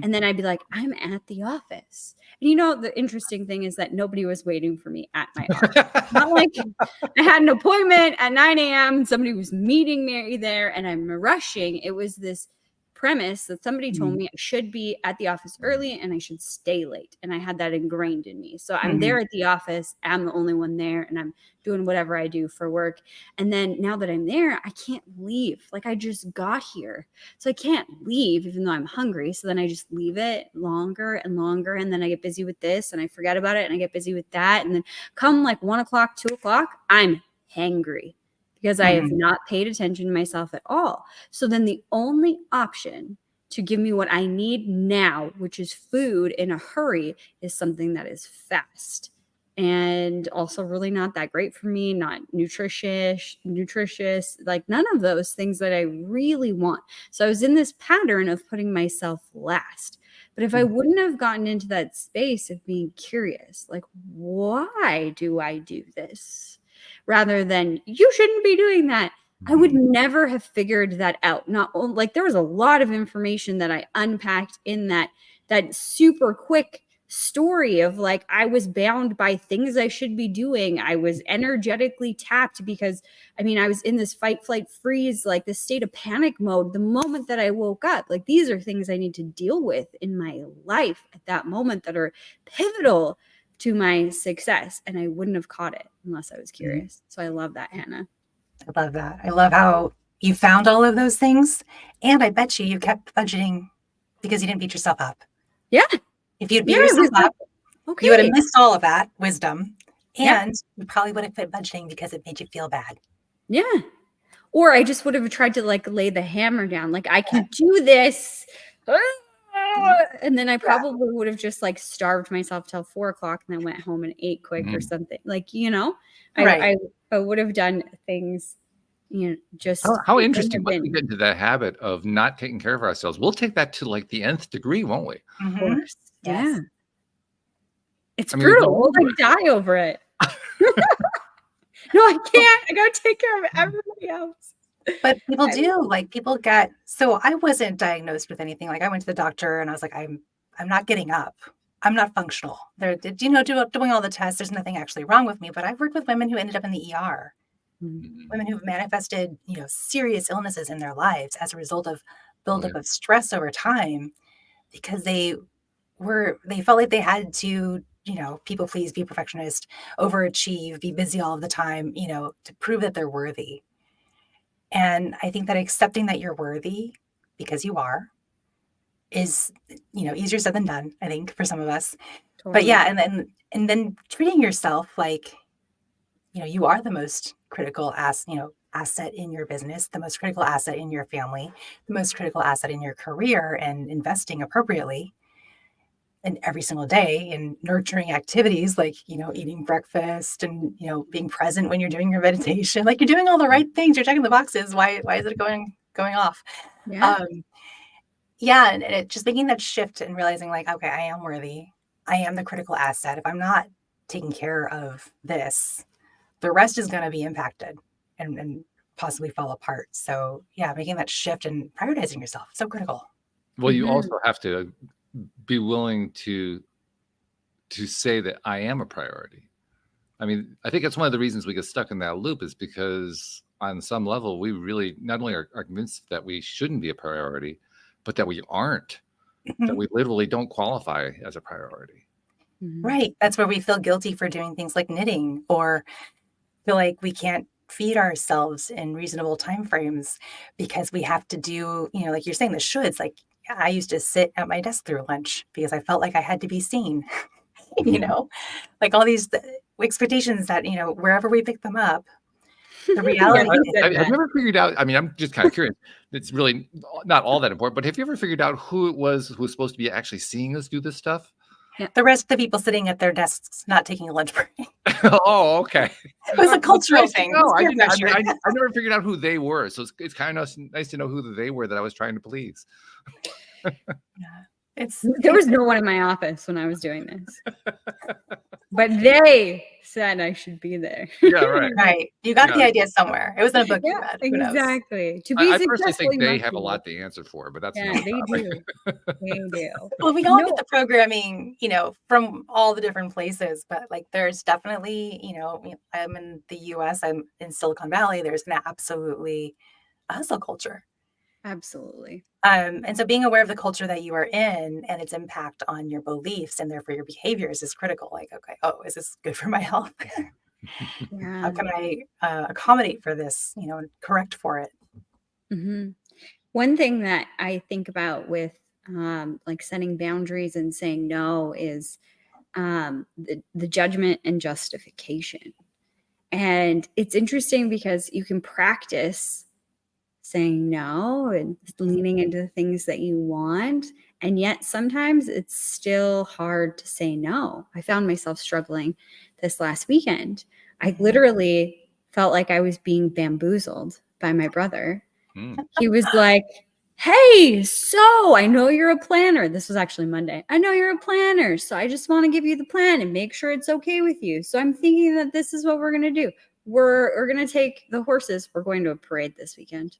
And then I'd be like, I'm at the office. And the interesting thing is that nobody was waiting for me at my office. Not like I had an appointment at 9 a.m. Somebody was meeting me there and I'm rushing. It was this premise that somebody told me I should be at the office early and I should stay late. And I had that ingrained in me. So I'm there at the office. I'm the only one there and I'm doing whatever I do for work. And then now that I'm there, I can't leave. Like I just got here. So I can't leave even though I'm hungry. So then I just leave it longer and longer. And then I get busy with this and I forget about it and I get busy with that. And then come like 1 o'clock, 2 o'clock, I'm hangry because I have not paid attention to myself at all. So then the only option to give me what I need now, which is food in a hurry, is something that is fast and also really not that great for me, not nutritious, like none of those things that I really want. So I was in this pattern of putting myself last. But if I wouldn't have gotten into that space of being curious, like, why do I do this? Rather than you shouldn't be doing that, I would never have figured that out. Not like there was a lot of information that I unpacked in that super quick story of like I was bound by things I should be doing. I was energetically tapped because I was in this fight, flight, freeze, like this state of panic mode the moment that I woke up. Like these are things I need to deal with in my life at that moment that are pivotal to my success. And I wouldn't have caught it unless I was curious. So I love that, Hannah.
I love that. I love how you found all of those things. And I bet you kept budgeting because you didn't beat yourself up.
Yeah.
If you'd beat yourself up,
okay,
you would have missed all of that wisdom. And you probably would have quit budgeting because it made you feel bad.
Yeah. Or I just would have tried to like lay the hammer down. Like I can do this. And then I probably would have just like starved myself till 4 o'clock and then went home and ate quick or something. Like, I would have done things, just.
How interesting. Once we get into that habit of not taking care of ourselves, we'll take that to like the nth degree, won't we?
Of course. Yes. Yeah. It's brutal. We'll like die over it. No, I can't. I got to take care of everybody else.
But people do, like people get, so I wasn't diagnosed with anything. Like I went to the doctor and I was like, I'm not getting up. I'm not functional. They're, doing all the tests. There's nothing actually wrong with me, but I've worked with women who ended up in the ER, women who've manifested, serious illnesses in their lives as a result of buildup of stress over time because they felt like they had to, people please, be perfectionist, overachieve, be busy all of the time, to prove that they're worthy. And I think that accepting that you're worthy because you are is, easier said than done, I think, for some of us. Totally. But yeah, and then treating yourself like, you are the most critical asset in your business, the most critical asset in your family, the most critical asset in your career, and investing appropriately and every single day in nurturing activities like, eating breakfast and, being present when you're doing your meditation, like you're doing all the right things. You're checking the boxes. Why is it going off? Yeah. And it just making that shift and realizing like, okay, I am worthy. I am the critical asset. If I'm not taking care of this, the rest is going to be impacted and possibly fall apart. So yeah, making that shift and prioritizing yourself, so critical.
Well, you also have to be willing to say that I am a priority. I think it's one of the reasons we get stuck in that loop is because on some level, we really not only are convinced that we shouldn't be a priority, but that we aren't, that we literally don't qualify as a priority.
Right. That's where we feel guilty for doing things like knitting or feel like we can't feed ourselves in reasonable timeframes because we have to do, like you're saying, the shoulds. Like I used to sit at my desk through lunch because I felt like I had to be seen, like all these expectations that, wherever we pick them up, the reality.
Have you ever figured out, I'm just kind of curious, it's really not all that important, but have you ever figured out who it was who was supposed to be actually seeing us do this stuff?
The rest of the people sitting at their desks, not taking a lunch break.
Oh, okay.
It was a cultural thing.
No, I never figured out who they were. So it's kind of nice to know who they were that I was trying to please.
There was no one in my office when I was doing this, but they said I should be there.
Yeah, right.
Right. You got the
Yeah.
idea somewhere. It was in a book you
Yeah,
read. Who knows?
exactly. To be
I personally
successful,
think
you
they
must
have a
be.
lot to answer for, but that's
Yeah,
another
they
topic.
do. They do.
Well, we all
No,
get the programming, from all the different places, but like there's definitely, I'm in the US, I'm in Silicon Valley, there's an absolutely hustle culture.
absolutely.
And so being aware of the culture that you are in and its impact on your beliefs and therefore your behaviors is critical. Like, okay, oh, is this good for my health?
Yeah.
How can I accommodate for this, and correct for it?
Mhm. One thing that I think about with like setting boundaries and saying no is the judgment and justification. And it's interesting because you can practice saying no and leaning into the things that you want. And yet sometimes it's still hard to say no. I found myself struggling this last weekend. I literally felt like I was being bamboozled by my brother.
Mm.
He was like, "Hey, so I know you're a planner." This was actually Monday. "I know you're a planner, so I just want to give you the plan and make sure it's okay with you. So I'm thinking that this is what we're going to do. We're going to take the horses. We're going to a parade this weekend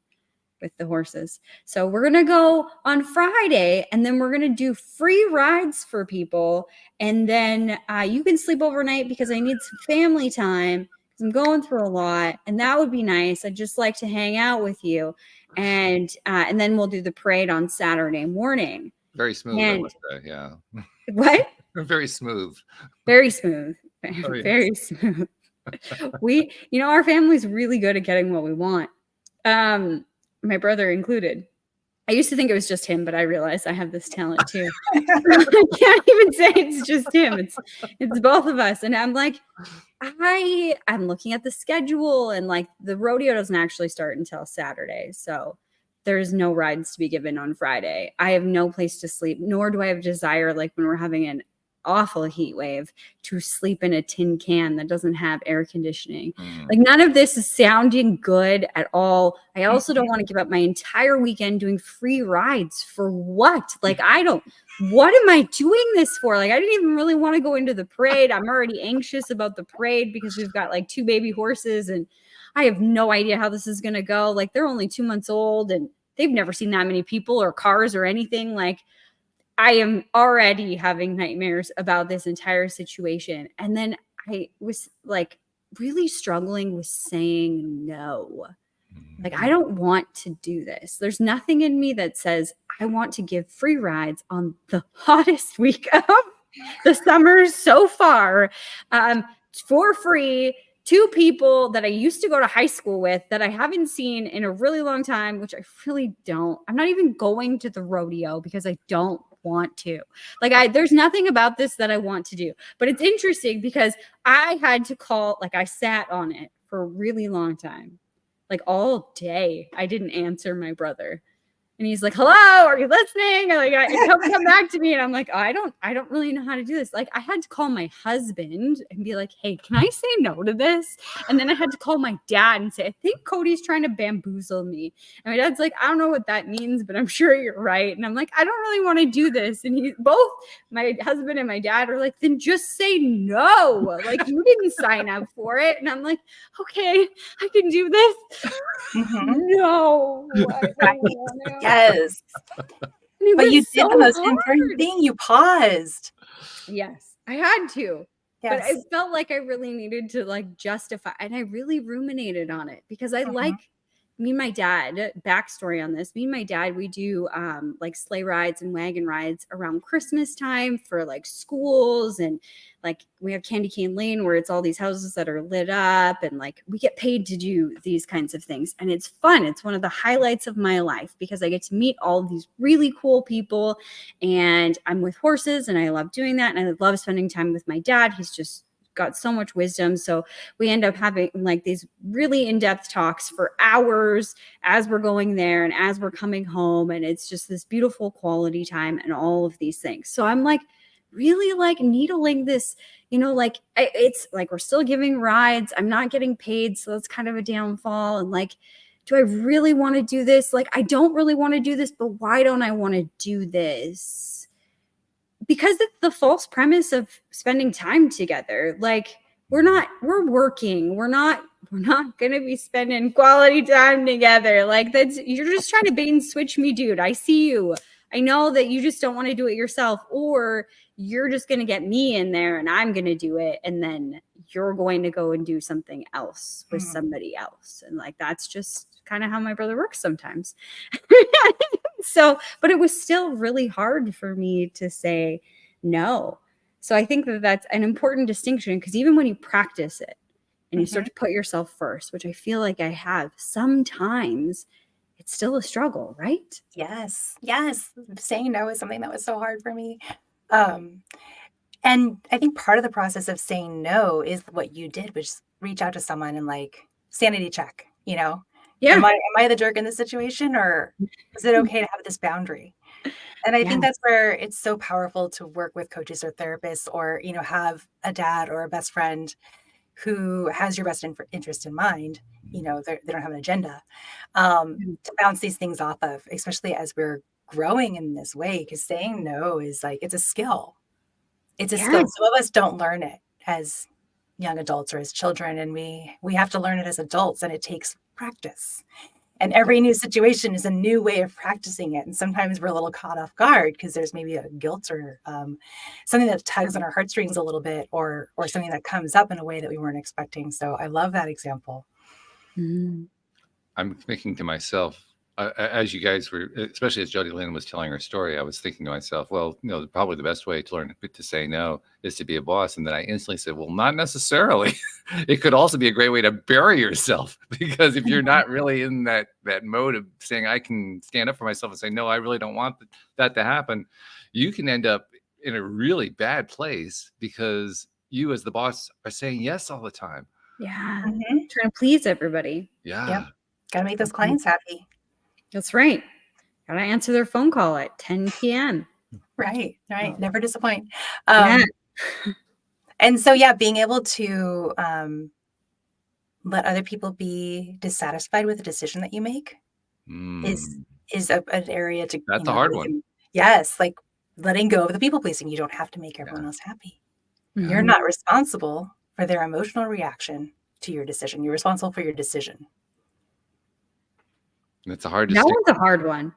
with the horses. So we're going to go on Friday and then we're going to do free rides for people. And then you can sleep overnight because I need some family time because I'm going through a lot. And that would be nice. I'd just like to hang out with you. And then we'll do the parade on Saturday morning."
Very smooth, I
And
must say. Yeah.
what?
Very smooth.
Very smooth.
Oh, yes.
Very smooth. Our family's really good at getting what we want. My brother included. I used to think it was just him, but I realized I have this talent too. I can't even say it's just him. It's both of us. And I'm like, I'm looking at the schedule and like the rodeo doesn't actually start until Saturday. So there's no rides to be given on Friday. I have no place to sleep, nor do I have a desire, like when we're having an awful heat wave, to sleep in a tin can that doesn't have air conditioning. Like none of this is sounding good at all. I also don't want to give up my entire weekend doing free rides for what? Like what am I doing this for? Like I didn't even really want to go into the parade. I'm already anxious about the parade because we've got like 2 baby horses and I have no idea how this is going to go. Like they're only 2 months old and they've never seen that many people or cars or anything. Like I am already having nightmares about this entire situation. And then I was like really struggling with saying no. Like, I don't want to do this. There's nothing in me that says I want to give free rides on the hottest week of the summer so far for free to people that I used to go to high school with that I haven't seen in a really long time, which I really don't. I'm not even going to the rodeo because I don't want to. Like there's nothing about this that I want to do. But it's interesting because I had to call, like I sat on it for a really long time. Like all day, I didn't answer my brother. And he's like, "Hello, are you listening?" And like, come back to me. And I'm like, I don't really know how to do this. Like I had to call my husband and be like, "Hey, can I say no to this?" And then I had to call my dad and say, "I think Cody's trying to bamboozle me." And my dad's like, "I don't know what that means, but I'm sure you're right." And I'm like, "I don't really want to do this." And both my husband and my dad are like, "Then just say no. Like you didn't sign up for it." And I'm like, "Okay, I can do this." No, I don't want to.
Yes. But you did the most important thing. You paused.
Yes, I had to.
Yes.
But I felt like I really needed to like justify, and I really ruminated on it because I like me and my dad, backstory on this, me and my dad, we do like sleigh rides and wagon rides around Christmas time for like schools. And like we have Candy Cane Lane where it's all these houses that are lit up and like we get paid to do these kinds of things. And it's fun. It's one of the highlights of my life because I get to meet all of these really cool people and I'm with horses and I love doing that. And I love spending time with my dad. He's just got so much wisdom. So we end up having like these really in-depth talks for hours as we're going there and as we're coming home. And it's just this beautiful quality time and all of these things. So I'm like really like needling this, like it's like we're still giving rides. I'm not getting paid. So that's kind of a downfall. And like, do I really want to do this? Like, I don't really want to do this, but why don't I want to do this? Because it's the false premise of spending time together. Like we're working. We're not going to be spending quality time together. Like you're just trying to bait and switch me, dude. I see you. I know that you just don't want to do it yourself, or you're just going to get me in there and I'm going to do it. And then you're going to go and do something else with somebody else. And like, that's just kind of how my brother works sometimes. So, but it was still really hard for me to say no. So I think that that's an important distinction, because even when you practice it and you start to put yourself first, which I feel like I have, sometimes it's still a struggle, right?
Yes. Saying no is something that was so hard for me. And I think part of the process of saying no is what you did, which is reach out to someone and like sanity check,
Yeah.
Am I the jerk in this situation, or is it okay to have this boundary? And I think that's where it's so powerful to work with coaches or therapists, or, have a dad or a best friend who has your best interest in mind. They don't have an agenda, to bounce these things off of, especially as we're growing in this way, because saying no is like, it's a skill. It's a skill. Some of us don't learn it as young adults or as children, and we have to learn it as adults, and it takes practice. And every new situation is a new way of practicing it. And sometimes we're a little caught off guard because there's maybe a guilt or something that tugs on our heartstrings a little bit, or something that comes up in a way that we weren't expecting. So I love that example.
I'm thinking to myself, as you guys were, especially as Jody Lynn was telling her story, I was thinking to myself, well, probably the best way to learn to say no is to be a boss. And then I instantly said, well, not necessarily. It could also be a great way to bury yourself, because if you're not really in that mode of saying, I can stand up for myself and say, no, I really don't want that to happen, you can end up in a really bad place because you as the boss are saying yes all the time.
Yeah. Trying to please everybody.
Yeah.
Yep. Got to make those clients happy.
That's right. Got to answer their phone call at 10 p.m.
Right. Never disappoint.
Yeah.
And so, being able to let other people be dissatisfied with the decision that you make is an area to.
That's a hard one.
Yes, like letting go of the people pleasing. You don't have to make everyone else happy. You're not responsible for their emotional reaction to your decision. You're responsible for your decision.
It's a hard.
That one's a hard one,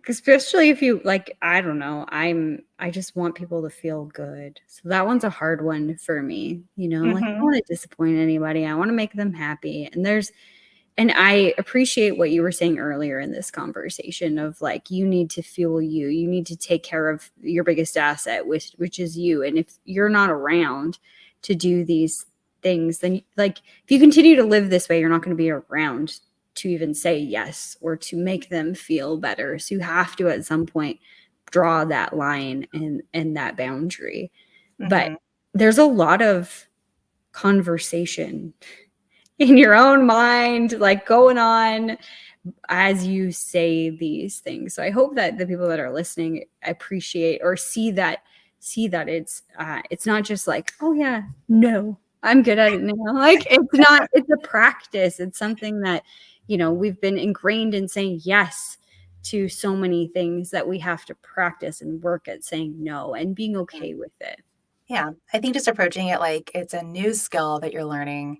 especially if you like. I don't know. I just want people to feel good, so that one's a hard one for me. Like, I don't want to disappoint anybody. I want to make them happy. And I appreciate what you were saying earlier in this conversation of like, you need to fuel you. You need to take care of your biggest asset, which is you. And if you're not around to do these things, then like, if you continue to live this way, you're not going to be around to even say yes or to make them feel better. So you have to at some point draw that line and that boundary. But there's a lot of conversation in your own mind, like going on as you say these things. So I hope that the people that are listening appreciate or see that it's not just like, oh yeah, no, I'm good at it now. Like it's a practice. It's something that, we've been ingrained in saying yes to so many things that we have to practice and work at saying no and being okay with it.
Yeah. I think just approaching it like it's a new skill that you're learning.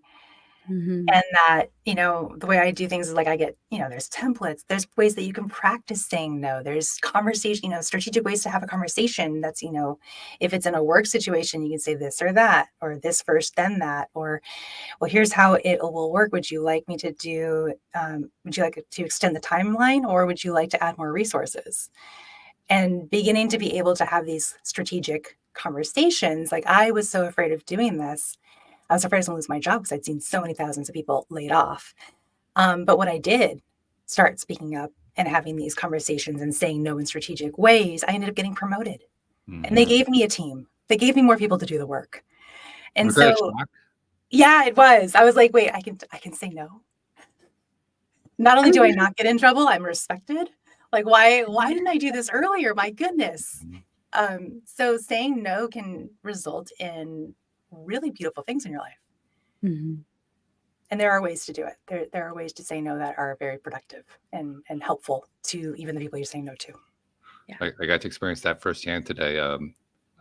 And that, the way I do things is like I get, there's templates, there's ways that you can practice saying no. There's conversation, strategic ways to have a conversation that's, if it's in a work situation, you can say this or that, or this first, then that, or, well, here's how it will work. Would you like me to do, would you like to extend the timeline, or would you like to add more resources? And beginning to be able to have these strategic conversations. Like I was so afraid of doing this. I was afraid I was going to lose my job because I'd seen so many thousands of people laid off. But when I did start speaking up and having these conversations and saying no in strategic ways, I ended up getting promoted. And they gave me a team. They gave me more people to do the work. And
was
so,
that a shock?
Yeah, it was. I was like, wait, I can say no. Not only do I not get in trouble, I'm respected. Like, why didn't I do this earlier? My goodness. So saying no can result in really beautiful things in your life. And there are ways to do it. There are ways to say no that are very productive and helpful to even the people you're saying no to.
I got to experience that firsthand today.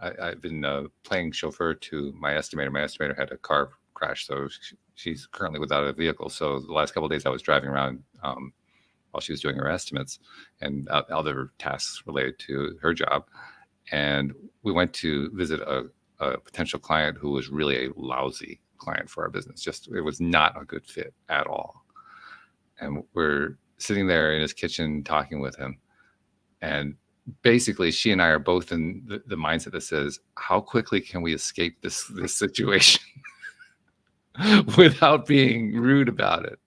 I've been playing chauffeur to my estimator. My estimator had a car crash, so she's currently without a vehicle. So the last couple of days I was driving around while she was doing her estimates and other tasks related to her job. And we went to visit a potential client who was really a lousy client for our business. Just, it was not a good fit at all. And we're sitting there in his kitchen talking with him. And basically, she and I are both in the mindset that says, how quickly can we escape this situation without being rude about it?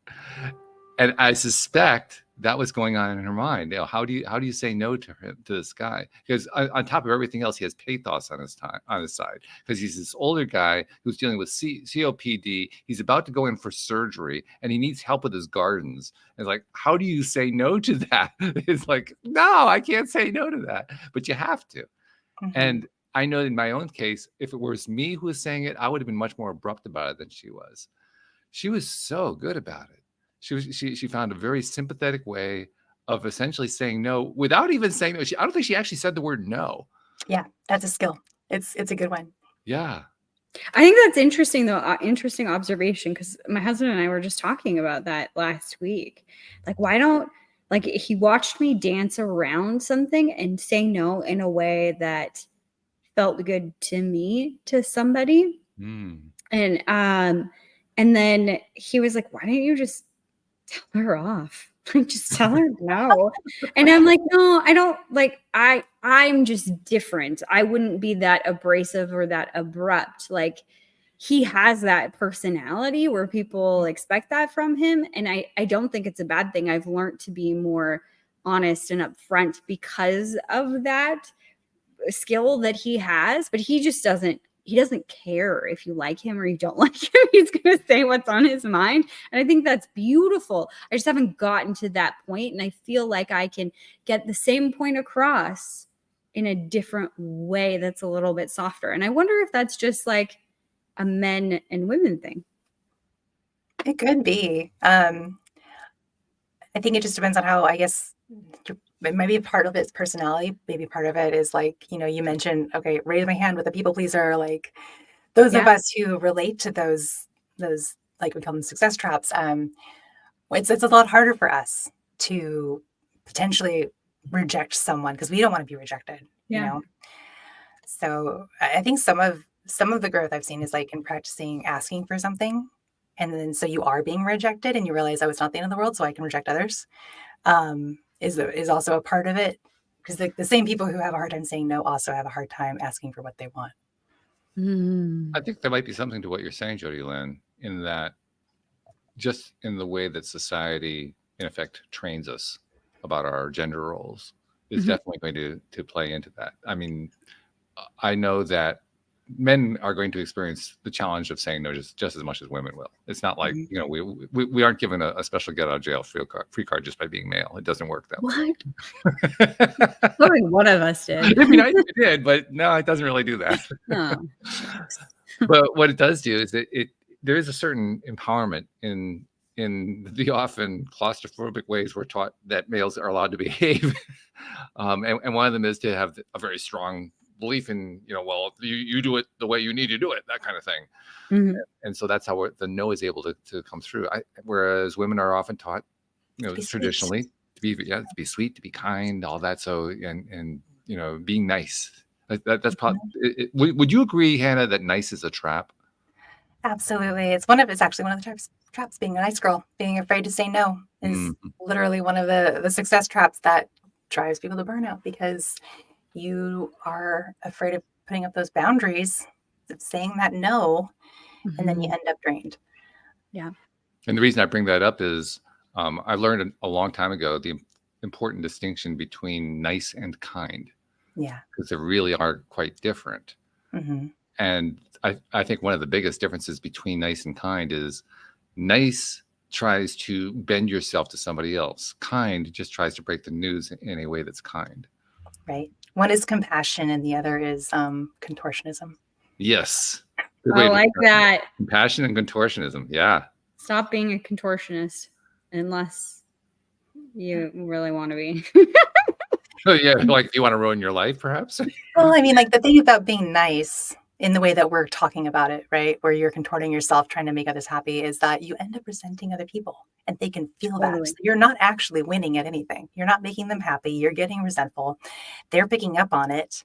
And I suspect that was going on in her mind. You know, how do you say no to this guy? Because on top of everything else, he has pathos on his side, because he's this older guy who's dealing with COPD. He's about to go in for surgery, and he needs help with his gardens. And like, how do you say no to that? It's like, no, I can't say no to that, but you have to. Mm-hmm. And I know in my own case, if it was me who was saying it, I would have been much more abrupt about it than she was. She was so good about it. She found a very sympathetic way of essentially saying no without even saying no. I don't think she actually said the word no.
Yeah, that's a skill. It's a good one.
Yeah.
I think that's interesting, though. Interesting observation, because my husband and I were just talking about that last week. Like, why don't, like, he watched me dance around something and say no in a way that felt good to me, to somebody. And then he was like, why don't you just tell her off? Like, just tell her no. And I'm like, no, I don't, like, I'm just different. I wouldn't be that abrasive or that abrupt. Like, he has that personality where people expect that from him. And I don't think it's a bad thing. I've learned to be more honest and upfront because of that skill that he has, but he just doesn't care if you like him or you don't like him. He's going to say what's on his mind. And I think that's beautiful. I just haven't gotten to that point. And I feel like I can get the same point across in a different way that's a little bit softer. And I wonder if that's just like a men and women thing.
It could be. I think it just depends on how, I guess, maybe part of it's personality. Maybe part of it is like, you know, you mentioned, okay, raise my hand with a people pleaser. Like those of us who relate to those, like we call them success traps. It's a lot harder for us to potentially reject someone because we don't want to be rejected, you know? So I think some of the growth I've seen is like in practicing asking for something. And then, so you are being rejected and you realize, oh, it's not the end of the world, so I can reject others. Is also a part of it, because the same people who have a hard time saying no also have a hard time asking for what they want.
I think there might be something to what you're saying, Jody Lynn, in that just in the way that society, in effect, trains us about our gender roles is definitely going to play into that. I mean, I know that men are going to experience the challenge of saying no just as much as women will. It's not like, you know, we aren't given a special get out of jail free card just by being male. It doesn't work that way.
What? One of us did.
It'd be nice if it did, but no, it doesn't really do that.
Oh.
But what it does do is there is a certain empowerment in the often claustrophobic ways we're taught that males are allowed to behave. And one of them is to have a very strong belief in, you know, well, you do it the way you need to do it, that kind of thing. And so that's how the no is able to come through. Whereas women are often taught, you know, traditionally to be sweet, to be kind, all that. So, and you know, being nice. That's probably. Would you agree, Hannah, that nice is a trap?
Absolutely. It's actually one of the traps, being a nice girl, being afraid to say no is literally one of the success traps that drives people to burnout, because you are afraid of putting up those boundaries, of saying that no, and then you end up drained.
Yeah.
And the reason I bring that up is I learned a long time ago the important distinction between nice and kind.
Yeah.
Because they really are quite different. And I think one of the biggest differences between nice and kind is nice tries to bend yourself to somebody else. Kind just tries to break the news in a way that's kind.
Right. One is compassion and the other is contortionism.
Yes.
I like that.
Compassion and contortionism. Yeah.
Stop being a contortionist unless you really want to be.
So yeah, like you want to ruin your life, perhaps?
Well, I mean, like the thing about being nice in the way that we're talking about it, right? Where you're contorting yourself trying to make others happy is that you end up resenting other people and they can feel that.
Totally.
So you're not actually winning at anything. You're not making them happy. You're getting resentful. They're picking up on it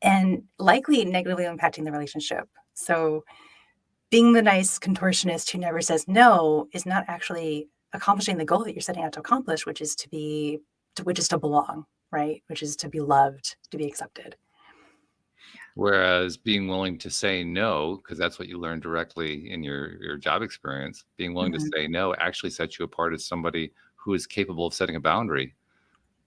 and likely negatively impacting the relationship. So being the nice contortionist who never says no is not actually accomplishing the goal that you're setting out to accomplish, which is to belong, right? Which is to be loved, to be accepted.
Whereas being willing to say no, because that's what you learn directly in your job experience, being willing to
Mhm.
say no actually sets you apart as somebody who is capable of setting a boundary,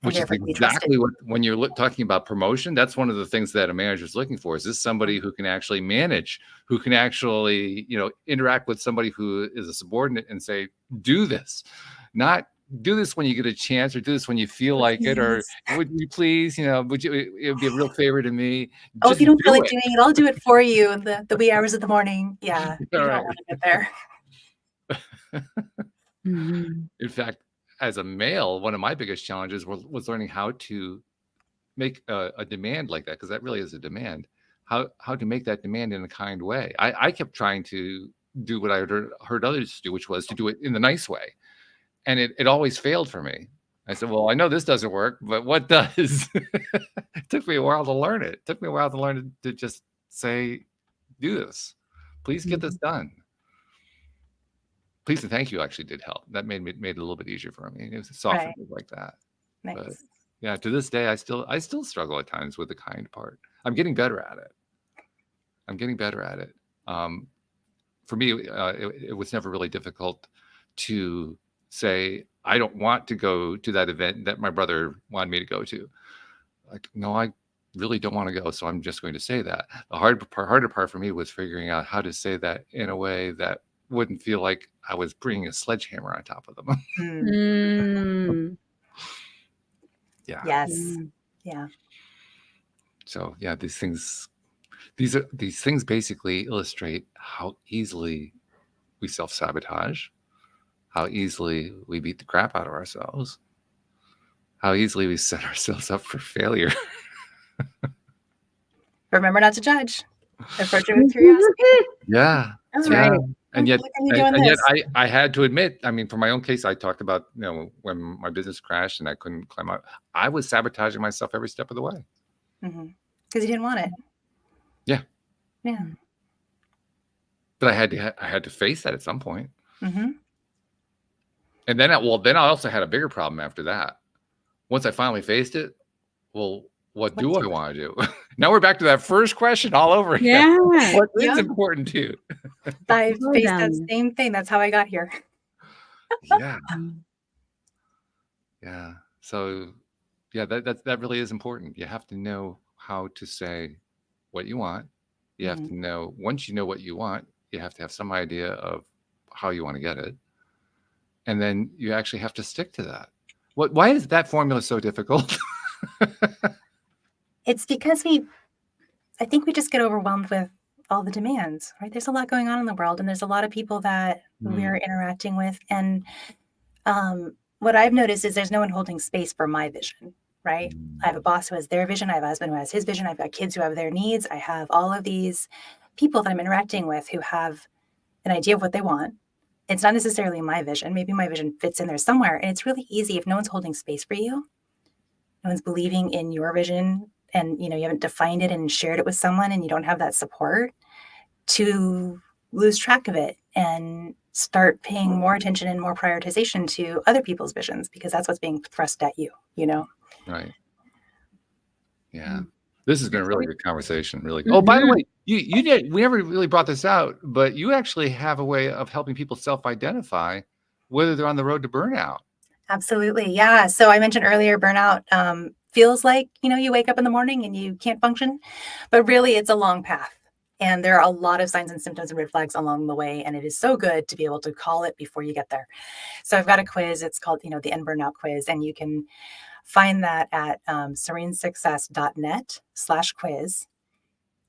And
which is
therefore to be trusted.
exactly what, when you're talking about promotion, that's one of the things that a manager is looking for. Is this somebody who can actually manage, who can actually, interact with somebody who is a subordinate and say, do this, not do this when you get a chance, or do this when you feel like it, or
Please.
would you please, would you, it would be a real favor to me.
Oh, if
Just
you don't feel
do
like
it.
doing it, I'll do it for you in the wee hours of the morning. Yeah, you
All
don't
right.
want to get there.
Mhm.
In fact, as a male, one of my biggest challenges was learning how to make a demand like that, because that really is a demand. How to make that demand in a kind way. I kept trying to do what I heard others do, which was to do it in the nice way, and it always failed for me. I said, well, I know this doesn't work, but what does? It took me a while to learn it. It took me a while to learn to just say, do this. Please get this
Mhm.
done. Please and thank you actually did help. That made it a little bit easier for me. It was softened
Right.
me like that. But
Nice.
yeah, to this day, I still struggle at times with the kind part. I'm getting better at it. I'm getting better at it. For me, it was never really difficult to say, I don't want to go to that event that my brother wanted me to go to. Like, no, I really don't want to go. So I'm just going to say that. The harder part for me was figuring out how to say that in a way that wouldn't feel like I was bringing a sledgehammer on top of them.
Mm.
Mm.
Yeah.
Yes.
Mm.
Yeah.
So yeah, these things basically illustrate how easily we self-sabotage, how easily we beat the crap out of ourselves, how easily we set ourselves up for failure.
Remember not to judge. Approach it with curiosity.
Yeah.
That's
Yeah.
right.
And yet,
Look at me doing this.
I had to admit, I mean, for my own case, I talked about, when my business crashed and I couldn't climb out, I was sabotaging myself every step of the way.
Because you didn't want it.
Yeah.
Yeah.
But I had to face that at some point.
Mm-hmm.
And then I also had a bigger problem after that. Once I finally faced it, well, what do I want to do? Now we're back to that first question all over again.
Yeah.
What is
Yeah.
important to you?
I
Slow
faced that
down.
same thing. That's how I got here.
Yeah.
Mm.
Yeah. So yeah, that really is important. You have to know how to say what you want. You have
Mhm.
to know, once you know what you want, you have to have some idea of how you want to get it. And then you actually have to stick to that. Why is that formula so difficult?
It's because I think we just get overwhelmed with all the demands, right? There's a lot going on in the world, and there's a lot of people that we're interacting with. And what I've noticed is there's no one holding space for my vision, right? I have a boss who has their vision. I have a husband who has his vision. I've got kids who have their needs. I have all of these people that I'm interacting with who have an idea of what they want. It's not necessarily my vision. Maybe my vision fits in there somewhere. And it's really easy if no one's holding space for you, no one's believing in your vision, and you haven't defined it and shared it with someone, and you don't have that support, to lose track of it and start paying more attention and more prioritization to other people's visions, because that's what's being thrust at you.
Right. Yeah.
Mm.
This has been a really good conversation. Really.
Mhm.
Oh, by the way, we never really brought this out, but you actually have a way of helping people self-identify whether they're on the road to burnout.
Absolutely. Yeah. So I mentioned earlier, burnout feels like, you wake up in the morning and you can't function, but really it's a long path. And there are a lot of signs and symptoms and red flags along the way. And it is so good to be able to call it before you get there. So I've got a quiz. It's called, the End Burnout Quiz. And you can find that at serenesuccess.net/quiz.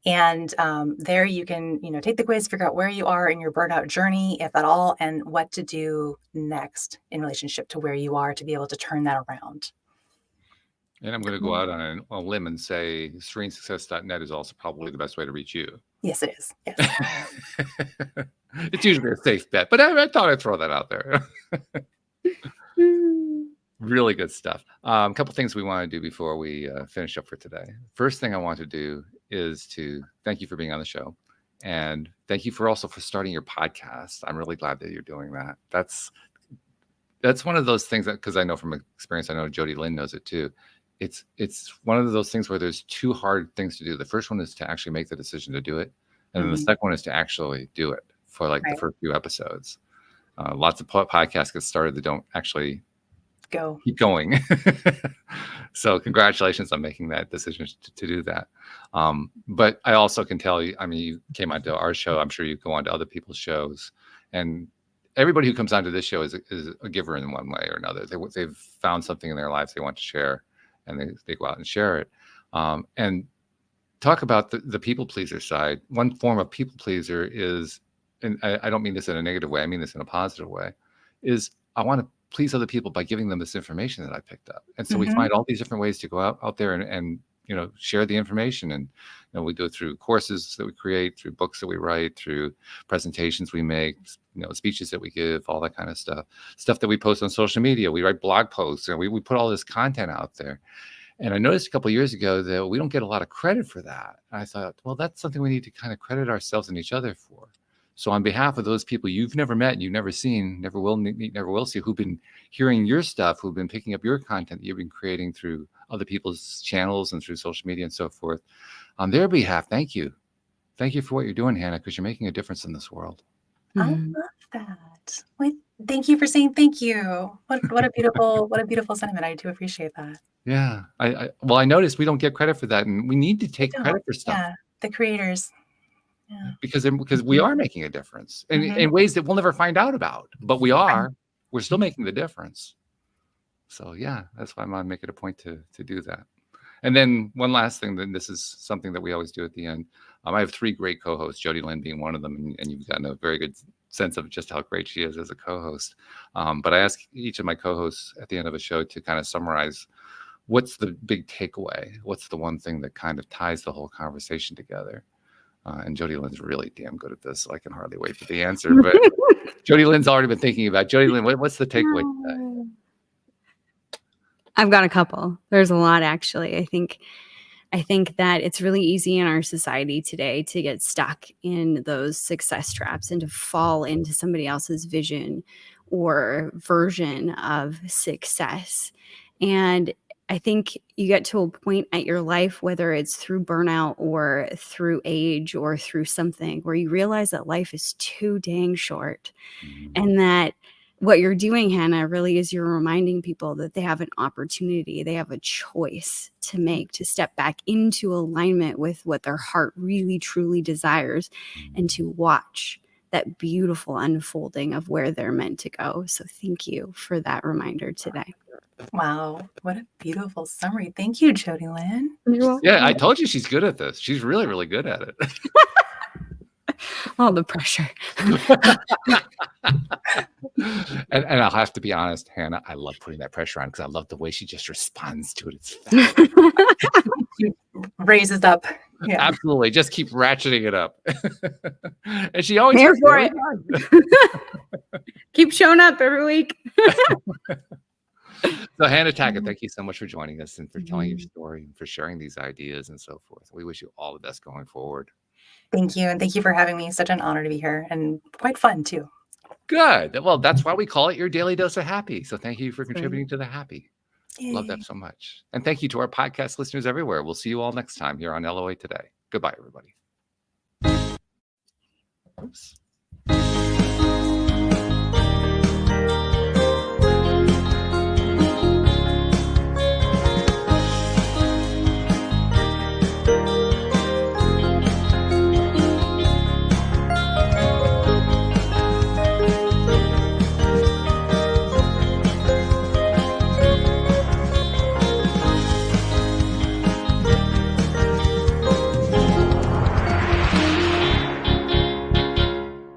And there you can, take the quiz, figure out where you are in your burnout journey, if at all, and what to do next in relationship to where you are to be able to turn that around.
And I'm going to go out on a limb and say serenesuccess.net is also probably the best way to reach you.
Yes, it is. Yes.
It's usually a safe bet, but I thought I'd throw that out there. Really good stuff. A couple things we want to do before we finish up for today. First thing I want to do is to thank you for being on the show, and thank you for starting your podcast. I'm really glad that you're doing that. That's one of those things that, because I know from experience, I know Jody Lynn knows it too. It's one of those things where there's two hard things to do. The first one is to actually make the decision to do it, and then the second one is to actually do it for like the first few episodes. Lots of podcasts get started that don't actually keep going. So congratulations on making that decision to do that. But I also can tell you, I mean, you came onto our show. I'm sure you go on to other people's shows, and everybody who comes onto this show is a giver in one way or another. They've found something in their lives they want to share, and they go out and share it. And talk about the people pleaser side. One form of people pleaser is, and I don't mean this in a negative way, I mean this in a positive way, is I want to please other people by giving them this information that I picked up. And so we find all these different ways to go out there and share the information. And we go through courses that we create, through books that we write, through presentations we make, speeches that we give, all that kind of stuff that we post on social media. We write blog posts, and we put all this content out there. And I noticed a couple of years ago that we don't get a lot of credit for that. And I thought, well, that's something we need to kind of credit ourselves and each other for. So on behalf of those people you've never met, you've never seen, never will meet, never will see, who've been hearing your stuff, who've been picking up your content that you've been creating through other people's channels and through social media and so forth, on their behalf, thank you. Thank you for what you're doing, Hannah, because you're making a difference in this world.
I love that. Wait, thank you for saying thank you. What a beautiful sentiment. I do appreciate that.
Yeah. I noticed we don't get credit for that, and we need to take credit for stuff.
Yeah, the creators.
Yeah. Because we are making a difference in ways that we'll never find out about, but we're still making the difference. So yeah, that's why I'm gonna make it a point to do that. And then one last thing, then this is something that we always do at the end. I have 3 great co-hosts, Jody Lynn being one of them, and you've gotten a very good sense of just how great she is as a co-host. But I ask each of my co-hosts at the end of a show to kind of summarize what's the big takeaway, what's the one thing that kind of ties the whole conversation together. And Jody Lynn's really damn good at this, so I can hardly wait for the answer. But Jody Lynn's already been thinking about. Jody Lynn, what's the takeaway today?
I've got a couple. There's a lot, actually. I think that it's really easy in our society today to get stuck in those success traps and to fall into somebody else's vision or version of success. And I think you get to a point at your life, whether it's through burnout or through age or through something, where you realize that life is too dang short, and that what you're doing, Hannah, really is you're reminding people that they have an opportunity, they have a choice to make, to step back into alignment with what their heart really, truly desires, and to watch that beautiful unfolding of where they're meant to go. So thank you for that reminder today.
Wow, what a beautiful summary. Thank you, Jody Lynn.
Yeah, I told you she's good at this. She's really, really good at it.
All the pressure.
and I'll have to be honest, Hannah, I love putting that pressure on because I love the way she just responds to it. It's fast.
Raises up. Yeah.
Absolutely. Just keep ratcheting it up. And she always
here for it. Keep showing up every week.
So Hannah Tackett, thank you so much for joining us and for telling your story and for sharing these ideas and so forth. We wish you all the best going forward.
Thank you. And thank you for having me. Such an honor to be here, and quite fun too.
Good. Well, that's why we call it your daily dose of happy. So thank you for contributing to the happy. Yay. Love that so much. And thank you to our podcast listeners everywhere. We'll see you all next time here on LOA Today. Goodbye, everybody. Oops.